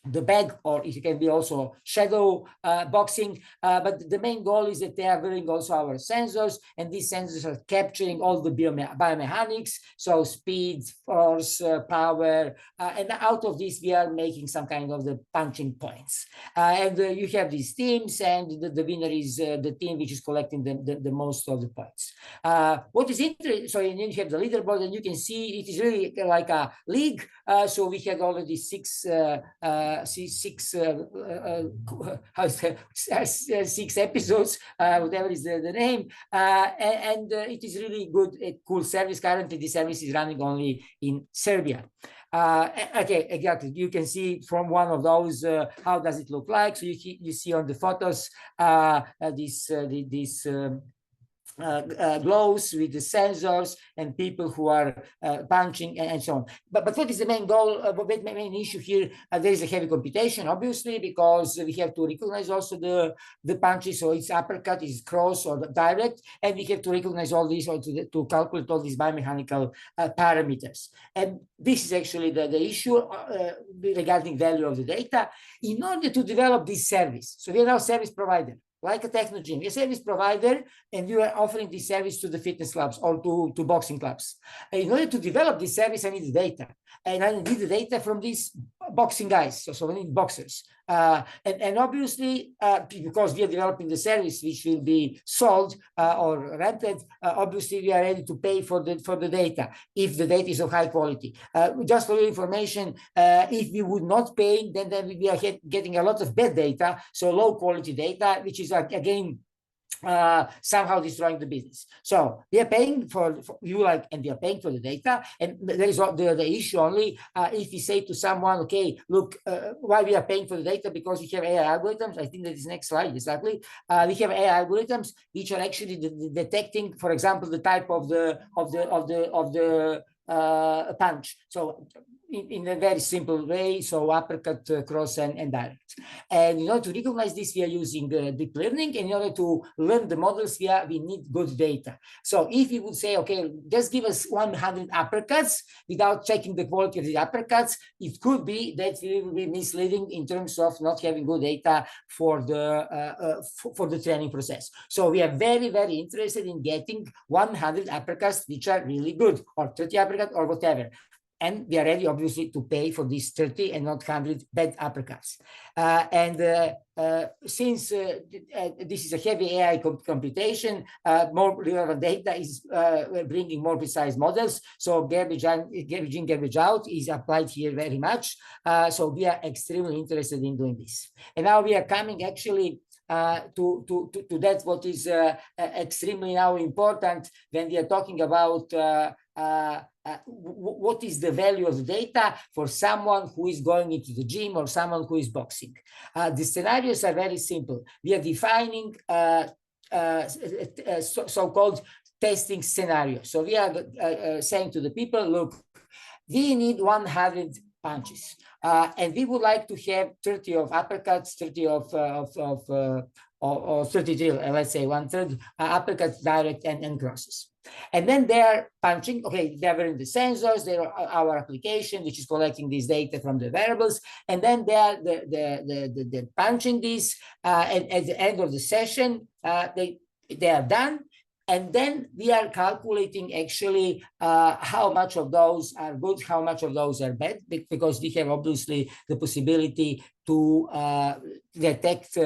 the bag, or it can be also shadow boxing. But the main goal is that they are wearing also our sensors, and these sensors are capturing all the biomechanics, so speed, force, power, and out of this we are making some kind of the punching points. And you have these teams, and the winner is the team which is collecting the most of the points. What is interesting, so and then you have the leaderboard, and you can see it is really like a league. So we had already six episodes, whatever is the name, and it is really good, a cool service. Currently, the service is running only in Serbia. Okay, exactly. You can see from one of those how does it look like. So you see on the photos this glows with the sensors and people who are punching and so on. But what is the main goal? The main issue here? There is a heavy computation, obviously, because we have to recognize also the punches. So it's uppercut, it's cross or direct, and we have to recognize all these, or to calculate all these biomechanical parameters. And this is actually the issue regarding value of the data. In order to develop this service, so we are now service provider, like a Technogym, we're a service provider, and we are offering this service to the fitness clubs or to boxing clubs. And in order to develop this service, I need the data, and I need the data from these boxing guys. So we need boxers, and obviously because we are developing the service which will be sold or rented, obviously we are ready to pay for the data if the data is of high quality. Just for your information, if we would not pay, then we are getting a lot of bad data, so low quality data, which is again somehow destroying the business. So we are paying for you, like, and we are paying for the data. And there is the issue only if we say to someone, okay, look, why we are paying for the data? Because we have AI algorithms. I think that is next slide, exactly. We have AI algorithms which are actually detecting, for example, the type of the punch. So in a very simple way, so uppercut, cross, and direct. And in order to recognize this, we are using deep learning. And in order to learn the models, we need good data. So if we would say, okay, just give us 100 uppercuts without checking the quality of the uppercuts, it could be that we will be misleading in terms of not having good data for the training process. So we are very, very interested in getting 100 uppercuts which are really good, or 30 uppercuts, or whatever. And we are ready, obviously, to pay for these 30 and not 100 bad uppercuts. Since this is a heavy AI computation, more relevant data is bringing more precise models. So garbage in, garbage out is applied here very much. So we are extremely interested in doing this. And now we are coming actually to that what is extremely now important when we are talking about what is the value of the data for someone who is going into the gym or someone who is boxing. The scenarios are very simple. We are defining so-called testing scenario. So we are saying to the people, look, we need 100 punches, and we would like to have 30 of uppercuts, 30 or 33, let's say 1/3 uppercuts, direct, and crosses. And then they're punching. Okay, they're wearing the sensors. They're our application, which is collecting this data from the variables, and then they're punching this. And at the end of the session, they are done. And then we are calculating actually how much of those are good, how much of those are bad, because we have obviously the possibility to detect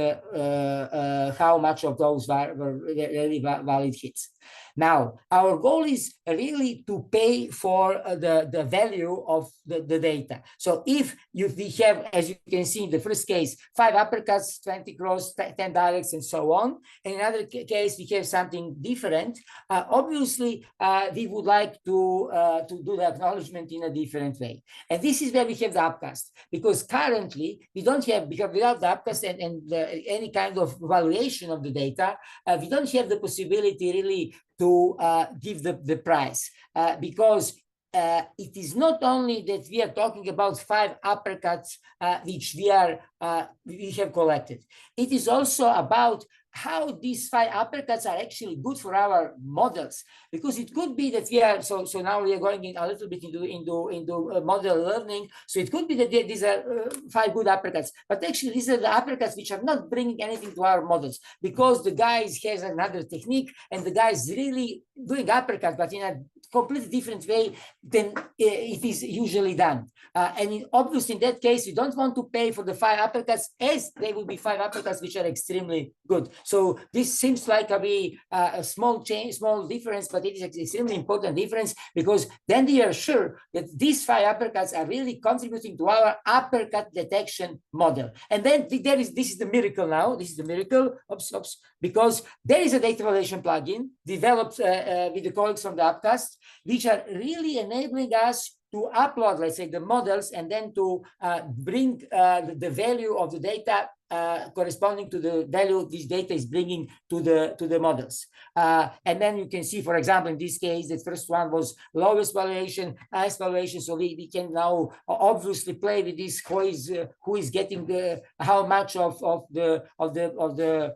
how much of those were really valid hits. Now, our goal is really to pay for the value of the data. So if we have, as you can see in the first case, 5 uppercuts, 20 cross, 10 directs, and so on, and in another case, we have something different, obviously, we would like to do the acknowledgement in a different way. And this is where we have the upcast, because currently, we don't have, because without the upcast and any kind of valuation of the data, we don't have the possibility really to give the price, because it is not only that we are talking about 5 uppercuts which we have collected. It is also about how these 5 uppercuts are actually good for our models, because it could be that we are so now we are going in a little bit into model learning. So it could be that these are 5 good uppercuts, but actually these are the uppercuts which are not bringing anything to our models, because the guys has another technique and the guy is really doing uppercut, but in a completely different way than it is usually done. Obviously, in that case, you don't want to pay for the 5 uppercuts, as they will be 5 uppercuts which are extremely good. So this seems like a small change, small difference, but it is an extremely important difference, because then they are sure that these 5 uppercuts are really contributing to our uppercut detection model. And then this is the miracle now. This is the miracle, because there is a data validation plugin developed with the colleagues from the Upcast, which are really enabling us to upload, let's say, the models, and then to bring the value of the data corresponding to the value this data is bringing to the models. And then you can see, for example, in this case, the first one was lowest valuation, highest valuation. So we can now obviously play with this, who is getting how much of the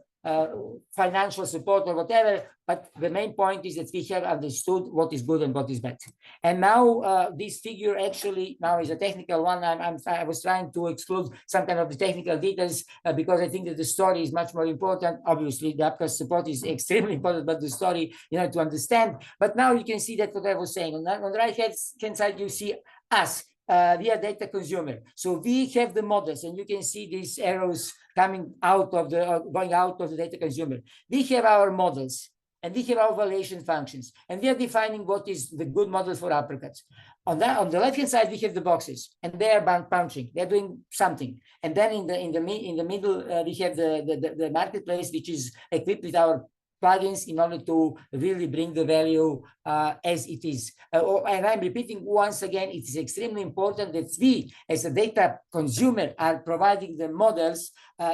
financial support or whatever. But the main point is that we have understood what is good and what is bad. And now this figure actually now is a technical one. I was trying to exclude some kind of the technical details because I think that the story is much more important. Obviously, the Upcast support is extremely important, but the story, to understand. But now you can see that what I was saying. On the right hand side, you see us. We are data consumer. So we have the models, and you can see these arrows coming out of going out of the data consumer. We have our models, and we have our valuation functions, and we are defining what is the good model for uppercuts. On the left-hand side, we have the boxes, and they are punching. They're doing something. And then in the middle, we have the marketplace, which is equipped with our plugins in order to really bring the value as it is. And I'm repeating once again, it is extremely important that we, as a data consumer, are providing the models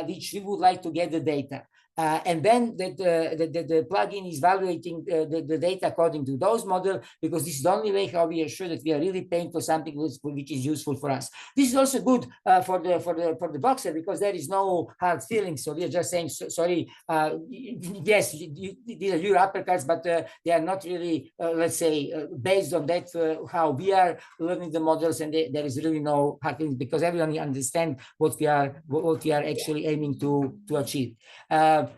which we would like to get the data. And then the plugin is evaluating the data according to those models, because this is the only way how we are sure that we are really paying for something which is useful for us. This is also good for the boxer, because there is no hard feelings. So we are just saying, sorry, yes, these are your uppercuts, but they are not really, let's say, based on that how we are learning the models, and there is really no hard feelings, because everyone understands what we are actually aiming to achieve.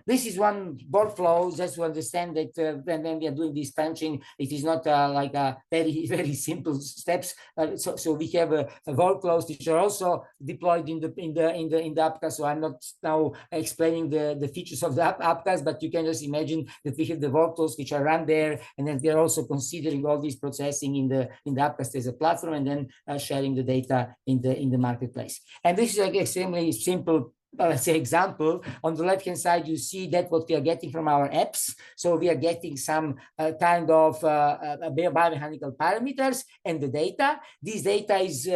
This is one workflow, just to understand that when we are doing this punching, it is not like a very, very simple steps. So we have workflows which are also deployed in the Upcast. So I'm not now explaining the features of the Upcast, but you can just imagine that we have the workflows which are run there, and then we are also considering all this processing in the Upcast as a platform, and then sharing the data in the marketplace. And this is like extremely simple, let's say, example. On the left-hand side, you see that what we are getting from our apps. So we are getting some kind of biomechanical parameters and the data. This data is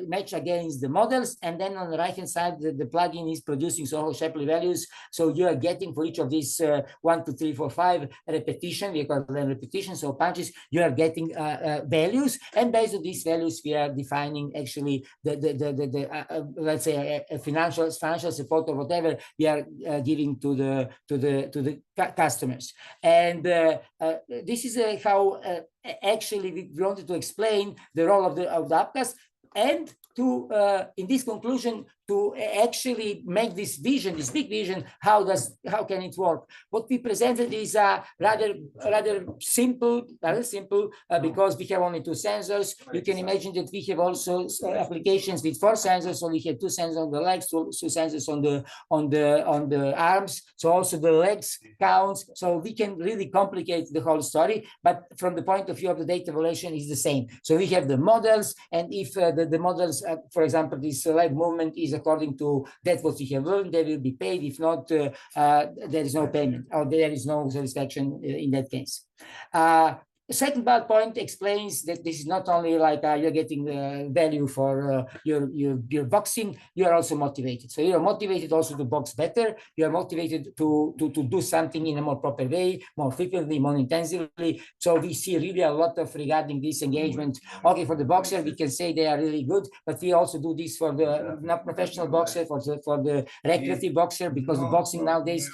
matched against the models. And then on the right-hand side, the plugin is producing Soho Shapley values. So you are getting for each of these 1, 2, 3, 4, 5 repetition, we call them repetitions, so punches, you are getting values. And based on these values, we are defining actually let's say a financial support or whatever we are giving to the customers. And this is how actually we wanted to explain the role of the Upcast, and to in this conclusion, to actually make this vision, this big vision, how can it work? What we presented is rather simple, because we have only 2 sensors. You can imagine that we have also applications with 4 sensors. So we have 2 sensors on the legs, 2 sensors on the arms. So also the legs counts. So we can really complicate the whole story. But from the point of view of the data evaluation, is the same. So we have the models, and if the models, for example, this leg movement is according to that what we have learned, they will be paid. If not, there is no payment, or there is no satisfaction in that case. The second bullet point explains that this is not only like you're getting value for your boxing, you are also motivated. So you're motivated also to box better. You are motivated to do something in a more proper way, more frequently, more intensively. So we see really a lot of regarding this engagement. Okay, for the boxer, we can say they are really good, but we also do this for the not professional boxer, for the recreative boxer, because the boxing nowadays,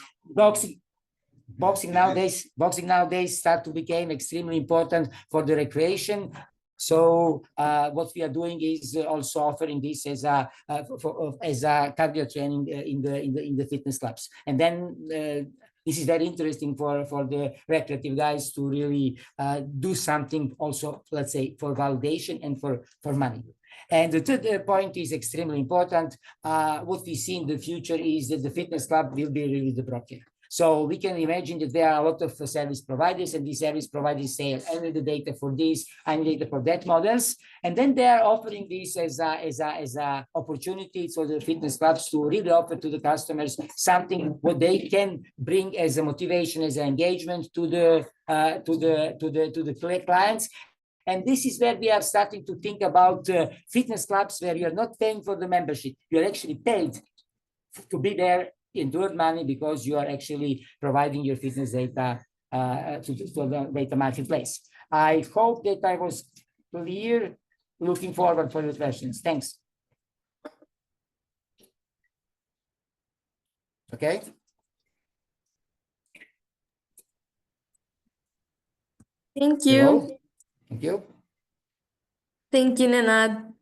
boxing nowadays start to become extremely important for the recreation. So what we are doing is also offering this as a cardio training in the fitness clubs. And then this is very interesting for the recreative guys to really do something also, let's say, for validation and for money. And the third point is extremely important. What we see in the future is that the fitness club will be really the broker. So we can imagine that there are a lot of service providers, and these service providers say, I need the data for this, I need data for that models. And then they are offering this as a opportunity for the fitness clubs to really offer to the customers something what they can bring as a motivation, as an engagement to the clients. And this is where we are starting to think about fitness clubs where you are not paying for the membership. You are actually paid to be there and to earn money because you are actually providing your fitness data to the data marketplace. I hope that I was clear. Looking forward for your questions. Thanks. Okay. Thank you. Hello? Thank you. Thank you, Nenad.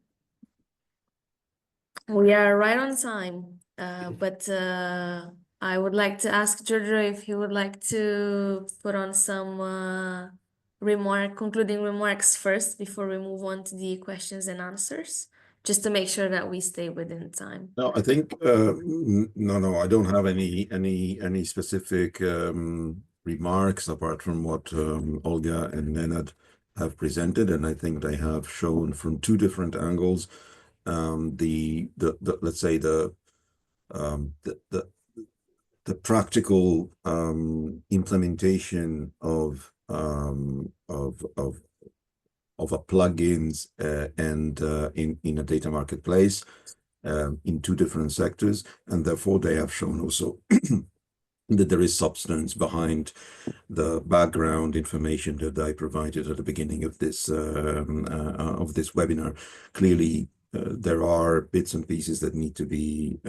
We are right on time, but I would like to ask Giorgio if he would like to put on some concluding remarks first before we move on to the questions and answers, just to make sure that we stay within time. No, I think no, I don't have any specific remarks apart from what Olga and Nenad have presented, and I think they have shown from two different angles let's say the practical implementation of plugins and in a data marketplace in two different sectors, and therefore they have shown also that there is substance behind the background information that I provided at the beginning of this webinar. Clearly, there are bits and pieces that need to be,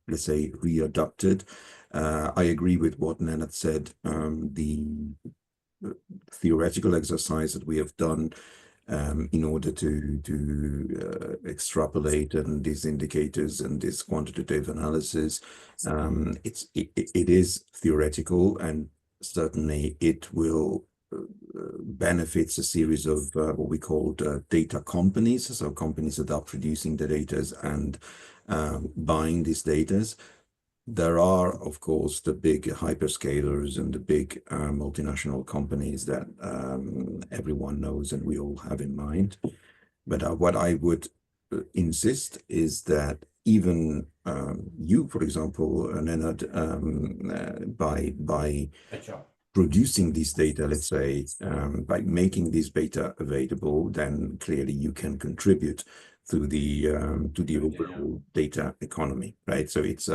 let's say, readapted. I agree with what Nenad said. The theoretical exercise that we have done in order to extrapolate and these indicators and this quantitative analysis, it is theoretical, and certainly it will benefits a series of what we call data companies, so companies that are producing the data and buying these data. There are, of course, the big hyperscalers and the big multinational companies that everyone knows and we all have in mind. But what I would insist is that even you, for example, Nenad, by producing these data, let's say, by making this data available, then clearly you can contribute to the overall data economy, right? So it's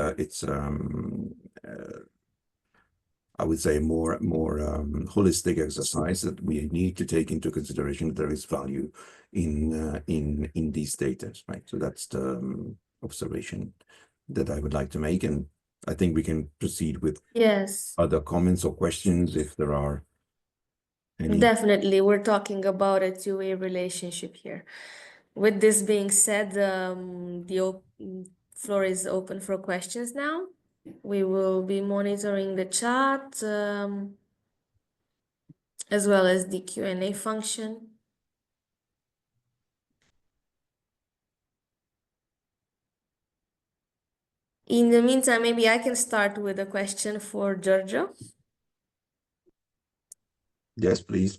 I would say more holistic exercise that we need to take into consideration that there is value in these data, right? So that's the observation that I would like to make, and I think we can proceed with other comments or questions if there are any. Definitely, we're talking about a two-way relationship here. With this being said, the floor is open for questions now. We will be monitoring the chat as well as the Q&A function. In the meantime, maybe I can start with a question for Giorgio. Yes, please.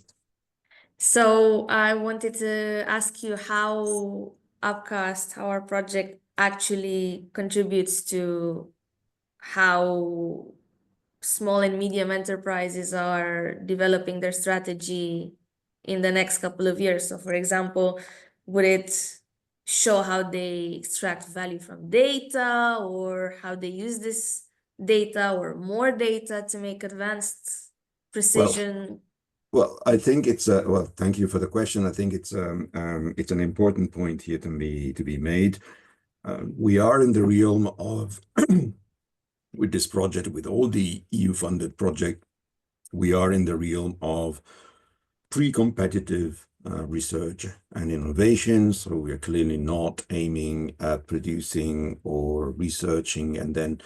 So I wanted to ask you how Upcast, our project, actually contributes to how small and medium enterprises are developing their strategy in the next couple of years? So, for example, would it show how they extract value from data, or how they use this data or more data to make advanced precision? Well, I think it's well, thank you for the question. I think it's an important point here to be made. We are in the realm of with this project, with all the EU-funded project, we are in the realm of pre-competitive research and innovation. So we are clearly not aiming at producing or researching and then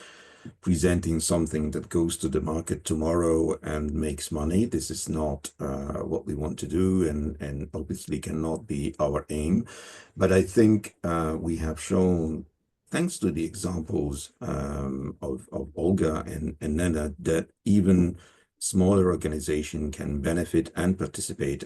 presenting something that goes to the market tomorrow and makes money. This is not what we want to do, and obviously cannot be our aim. But I think we have shown, thanks to the examples of Olga and Nena, that even smaller organization can benefit and participate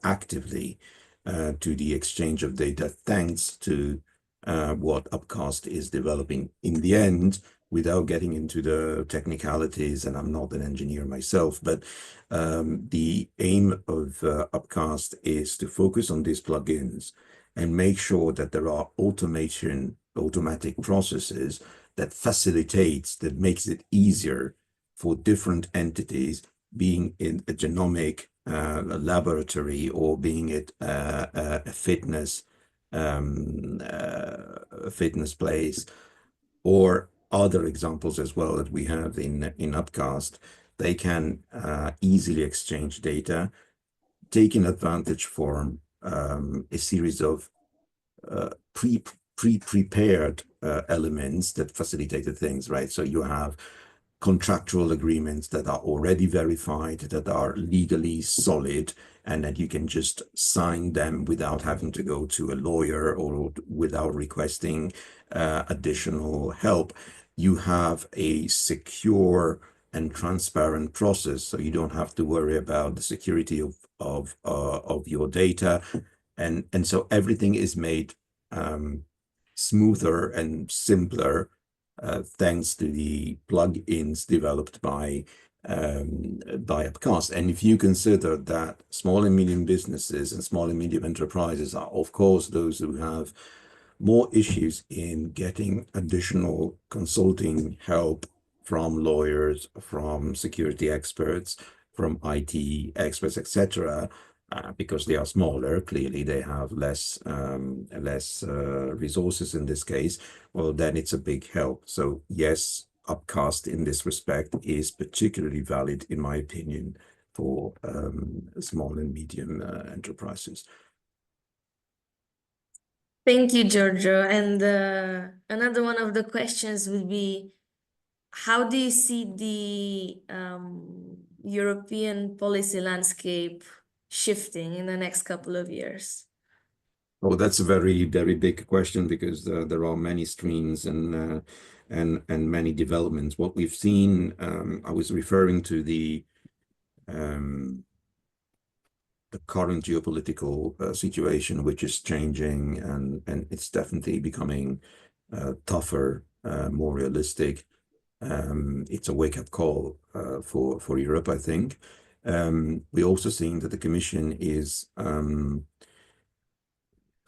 actively to the exchange of data, thanks to what Upcast is developing. In the end, without getting into the technicalities, and I'm not an engineer myself, but the aim of Upcast is to focus on these plugins and make sure that there are automatic processes that facilitates, that makes it easier for different entities, being in a genomic laboratory or being it a fitness place, or other examples as well that we have in Upcast. They can easily exchange data, taking advantage from a series of pre-prepared elements that facilitated things, right? So you have contractual agreements that are already verified, that are legally solid, and that you can just sign them without having to go to a lawyer or without requesting additional help. You have a secure and transparent process, so you don't have to worry about the security of your data, and so everything is made smoother and simpler thanks to the plugins developed by Upcast. And if you consider that small and medium businesses and small and medium enterprises are, of course, those who have more issues in getting additional consulting help from lawyers, from security experts, from IT experts, etc., because they are smaller, clearly they have less resources in this case, well, then it's a big help. So yes, Upcast in this respect is particularly valid, in my opinion, for small and medium enterprises. Thank you, Giorgio. And another one of the questions would be, how do you see the European policy landscape shifting in the next couple of years? Oh, that's a very, very big question, because there are many streams and many developments. What we've seen, I was referring to the current geopolitical situation, which is changing, and it's definitely becoming tougher, more realistic. It's a wake-up call for Europe, I think. We're also seeing that the Commission is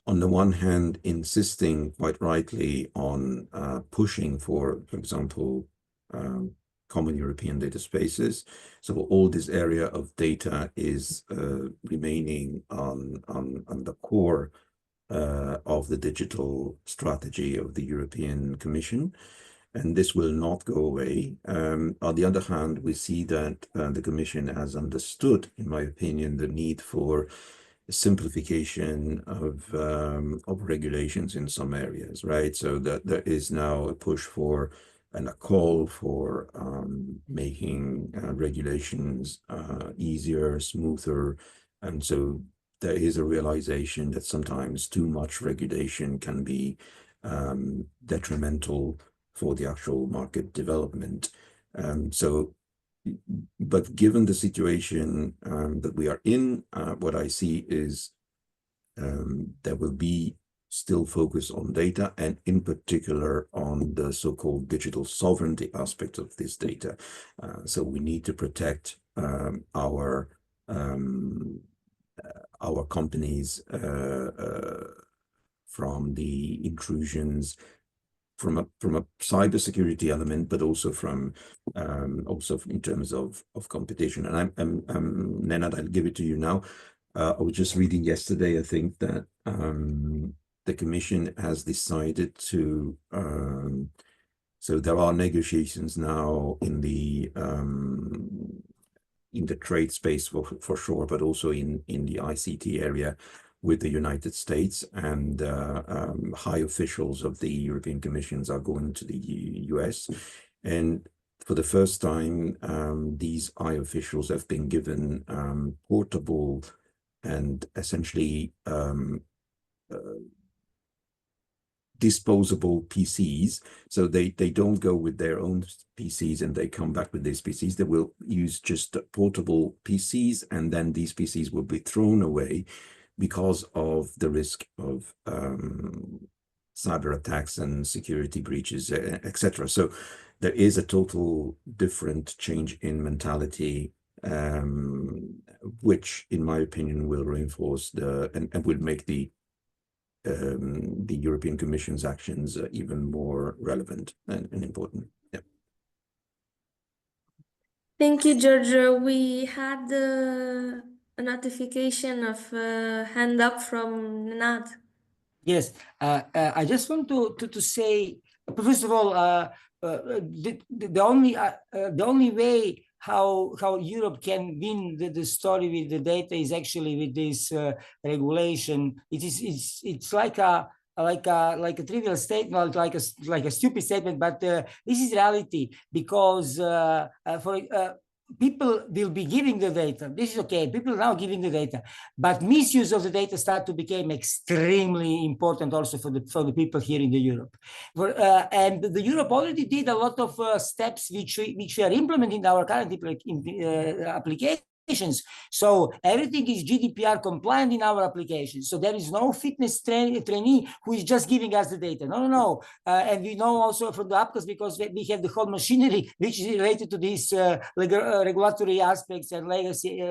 on the one hand, insisting quite rightly on pushing for example, common European data spaces. So all this area of data is remaining on the core of the digital strategy of the European Commission, and this will not go away. On the other hand, we see that the Commission has understood, in my opinion, the need for simplification of regulations in some areas, right? So that there is now a push for and a call for making regulations easier, smoother, and so there is a realization that sometimes too much regulation can be detrimental for the actual market development. But given the situation that we are in, what I see is there will be still focus on data, and in particular on the so-called digital sovereignty aspect of this data. So we need to protect our companies from the intrusions from a cybersecurity element, but also from also in terms of competition. And I'm Nenad, I'll give it to you now. I was just reading yesterday, I think that the Commission has decided to so there are negotiations now in the trade space for sure, but also in the ICT area with the United States, and high officials of the European Commissions are going to the US. And for the first time, these high officials have been given portable and essentially disposable PCs. So they don't go with their own PCs and they come back with these PCs. They will use just portable PCs, and then these PCs will be thrown away because of the risk of cyber attacks and security breaches, etc. So there is a total different change in mentality, which, in my opinion, will reinforce and will make the European Commission's actions even more relevant and important. Yeah. Thank you, Giorgio. We had a notification of hand up from Nenad. Yes, I just want to say, first of all, the only way how Europe can win the story with the data is actually with this regulation. It's like a trivial statement, like a stupid statement, but this is reality, because people will be giving the data. This is okay. People are now giving the data, but misuse of the data start to become extremely important also for the people here in the Europe. And the Europe already did a lot of steps which we are implementing in our current applications. So everything is GDPR compliant in our applications. So there is no fitness trainee who is just giving us the data. No. And we know also from the APCAs, because we have the whole machinery which is related to these regulatory aspects and legacy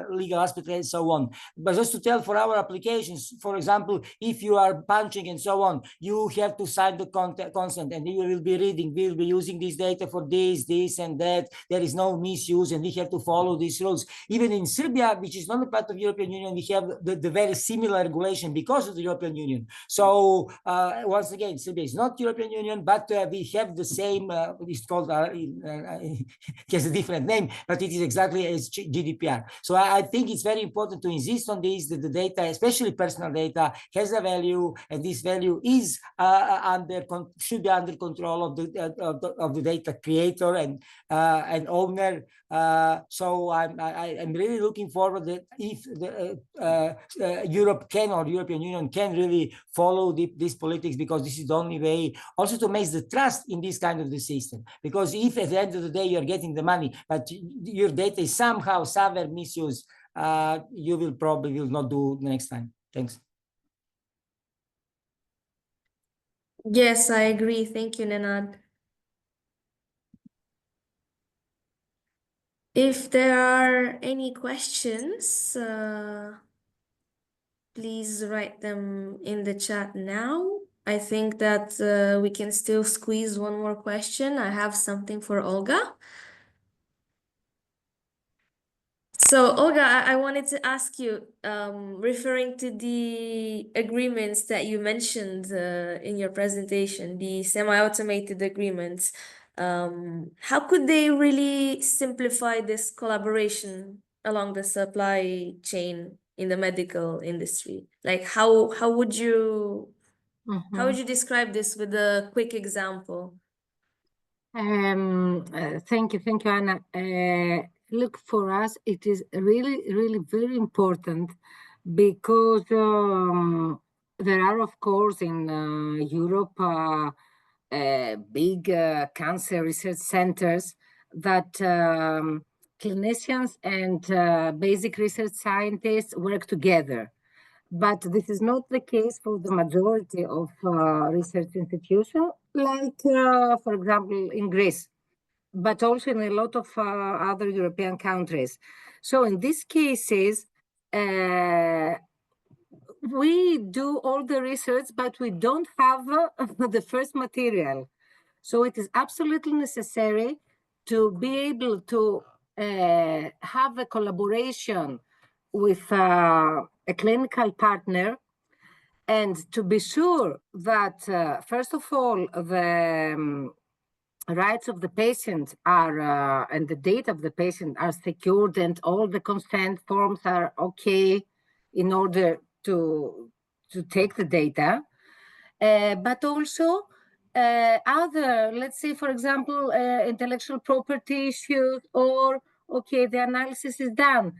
legal aspects and so on. But just to tell, for our applications, for example, if you are punching and so on, you have to sign the consent, and you will be reading, we will be using this data for this and that. There is no misuse, and we have to follow these rules. Even in Serbia, which is not a part of the European Union, we have the very similar regulation because of the European Union. So once again, Serbia is not European Union, but we have the same, it's called, it has a different name, but it is exactly as GDPR. So I think it's very important to insist on this, that the data, especially personal data, has a value, and this value is should be under control of the data creator and owner. So I'm really looking forward that if Europe can, or European Union can, really follow this politics, because this is the only way also to make the trust in this kind of the system. Because if at the end of the day you're getting the money, but your data is somehow somewhere misused, you will probably not do the next time. Thanks. Yes, I agree. Thank you, Nenad. If there are any questions, please write them in the chat now. I think that we can still squeeze one more question. I have something for Olga. So, Olga, I wanted to ask you, referring to the agreements that you mentioned in your presentation, the semi-automated agreements, how could they really simplify this collaboration along the supply chain in the medical industry? Like, how would you describe this with a quick example? Thank you, Anna. Look, for us, it is really very important, because there are, of course, in Europe, big cancer research centers that clinicians and basic research scientists work together. But this is not the case for the majority of research institutions, like, for example, in Greece, but also in a lot of other European countries. So in these cases, we do all the research, but we don't have the first material. So it is absolutely necessary to be able to have a collaboration with a clinical partner, and to be sure that, first of all, the rights of the patient are and the data of the patient are secured, and all the consent forms are okay in order to take the data, but also other, let's say, for example, intellectual property issues, or okay, the analysis is done.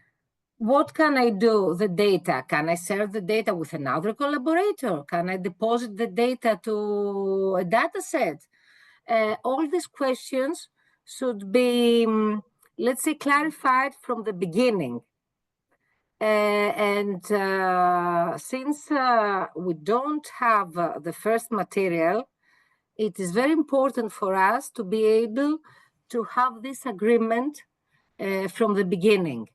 What can I do? The data, can I share the data with another collaborator? Can I deposit the data to a data set? All these questions should be, let's say, clarified from the beginning. Since we don't have the first material, it is very important for us to be able to have this agreement from the beginning.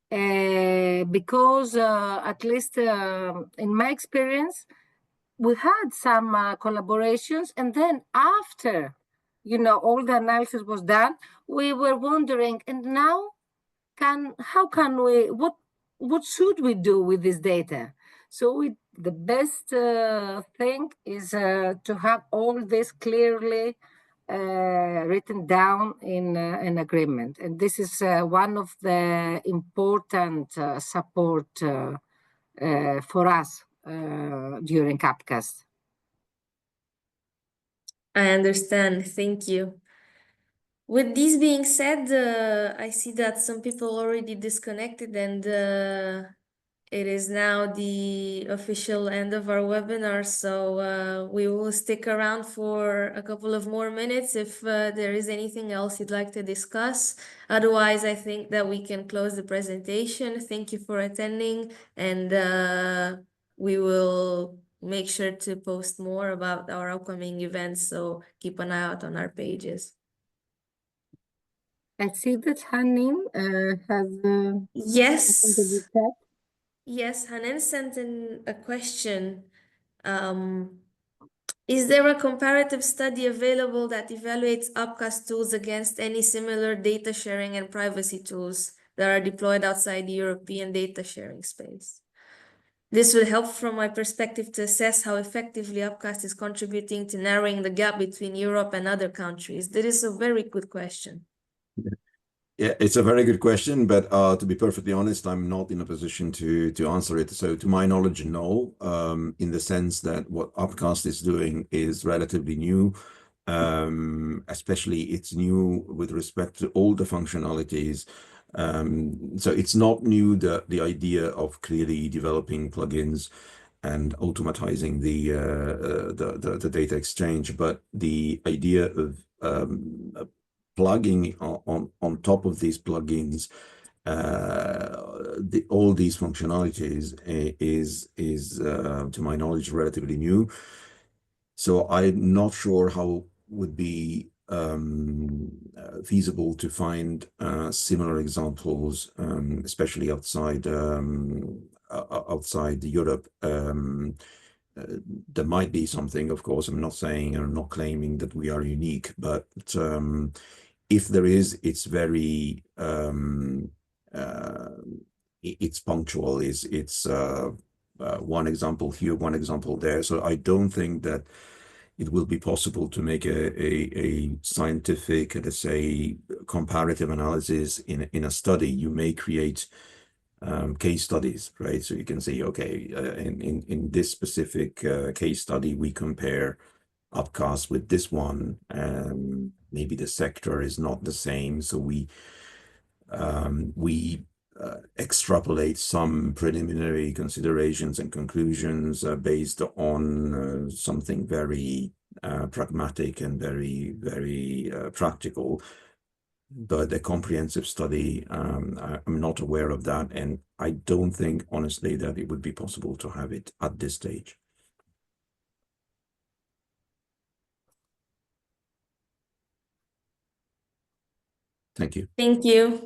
Because at least in my experience, we had some collaborations, and then after, all the analysis was done, we were wondering, and now how can we, what should we do with this data? So the best thing is to have all this clearly written down in an agreement. And this is one of the important support for us during APCAST. I understand. Thank you. With this being said, I see that some people already disconnected, and it is now the official end of our webinar. So we will stick around for a couple of more minutes if there is anything else you'd like to discuss. Otherwise, I think that we can close the presentation. Thank you for attending, and we will make sure to post more about our upcoming events. So keep an eye out on our pages. I see that Hanin has Yes. something to discuss. Yes, Hanan sent in a question. Is there a comparative study available that evaluates UpCast tools against any similar data sharing and privacy tools that are deployed outside the European data sharing space? This will help from my perspective to assess how effectively UpCast is contributing to narrowing the gap between Europe and other countries. That is a very good question. Yeah, it's a very good question, but to be perfectly honest, I'm not in a position to answer it. So to my knowledge, no, in the sense that what UpCast is doing is relatively new, especially it's new with respect to all the functionalities. So it's not new, the idea of clearly developing plugins and automatizing the data exchange, but the idea of plugging on top of these plugins all these functionalities is to my knowledge relatively new. So I'm not sure how would be feasible to find similar examples, especially outside Europe. There might be something, of course. I'm not saying, I'm not claiming that we are unique, but if there is, it's very it's punctual. It's one example here, one example there. So I don't think that it will be possible to make a scientific, let's say, comparative analysis in a study. You may create case studies, right? So you can say, okay, in this specific case study, we compare UpCast with this one. Maybe the sector is not the same, so we extrapolate some preliminary considerations and conclusions based on something very pragmatic and very practical. the comprehensive study. I'm not aware of that, and I don't think, honestly, that it would be possible to have it at this stage. Thank you. Thank you.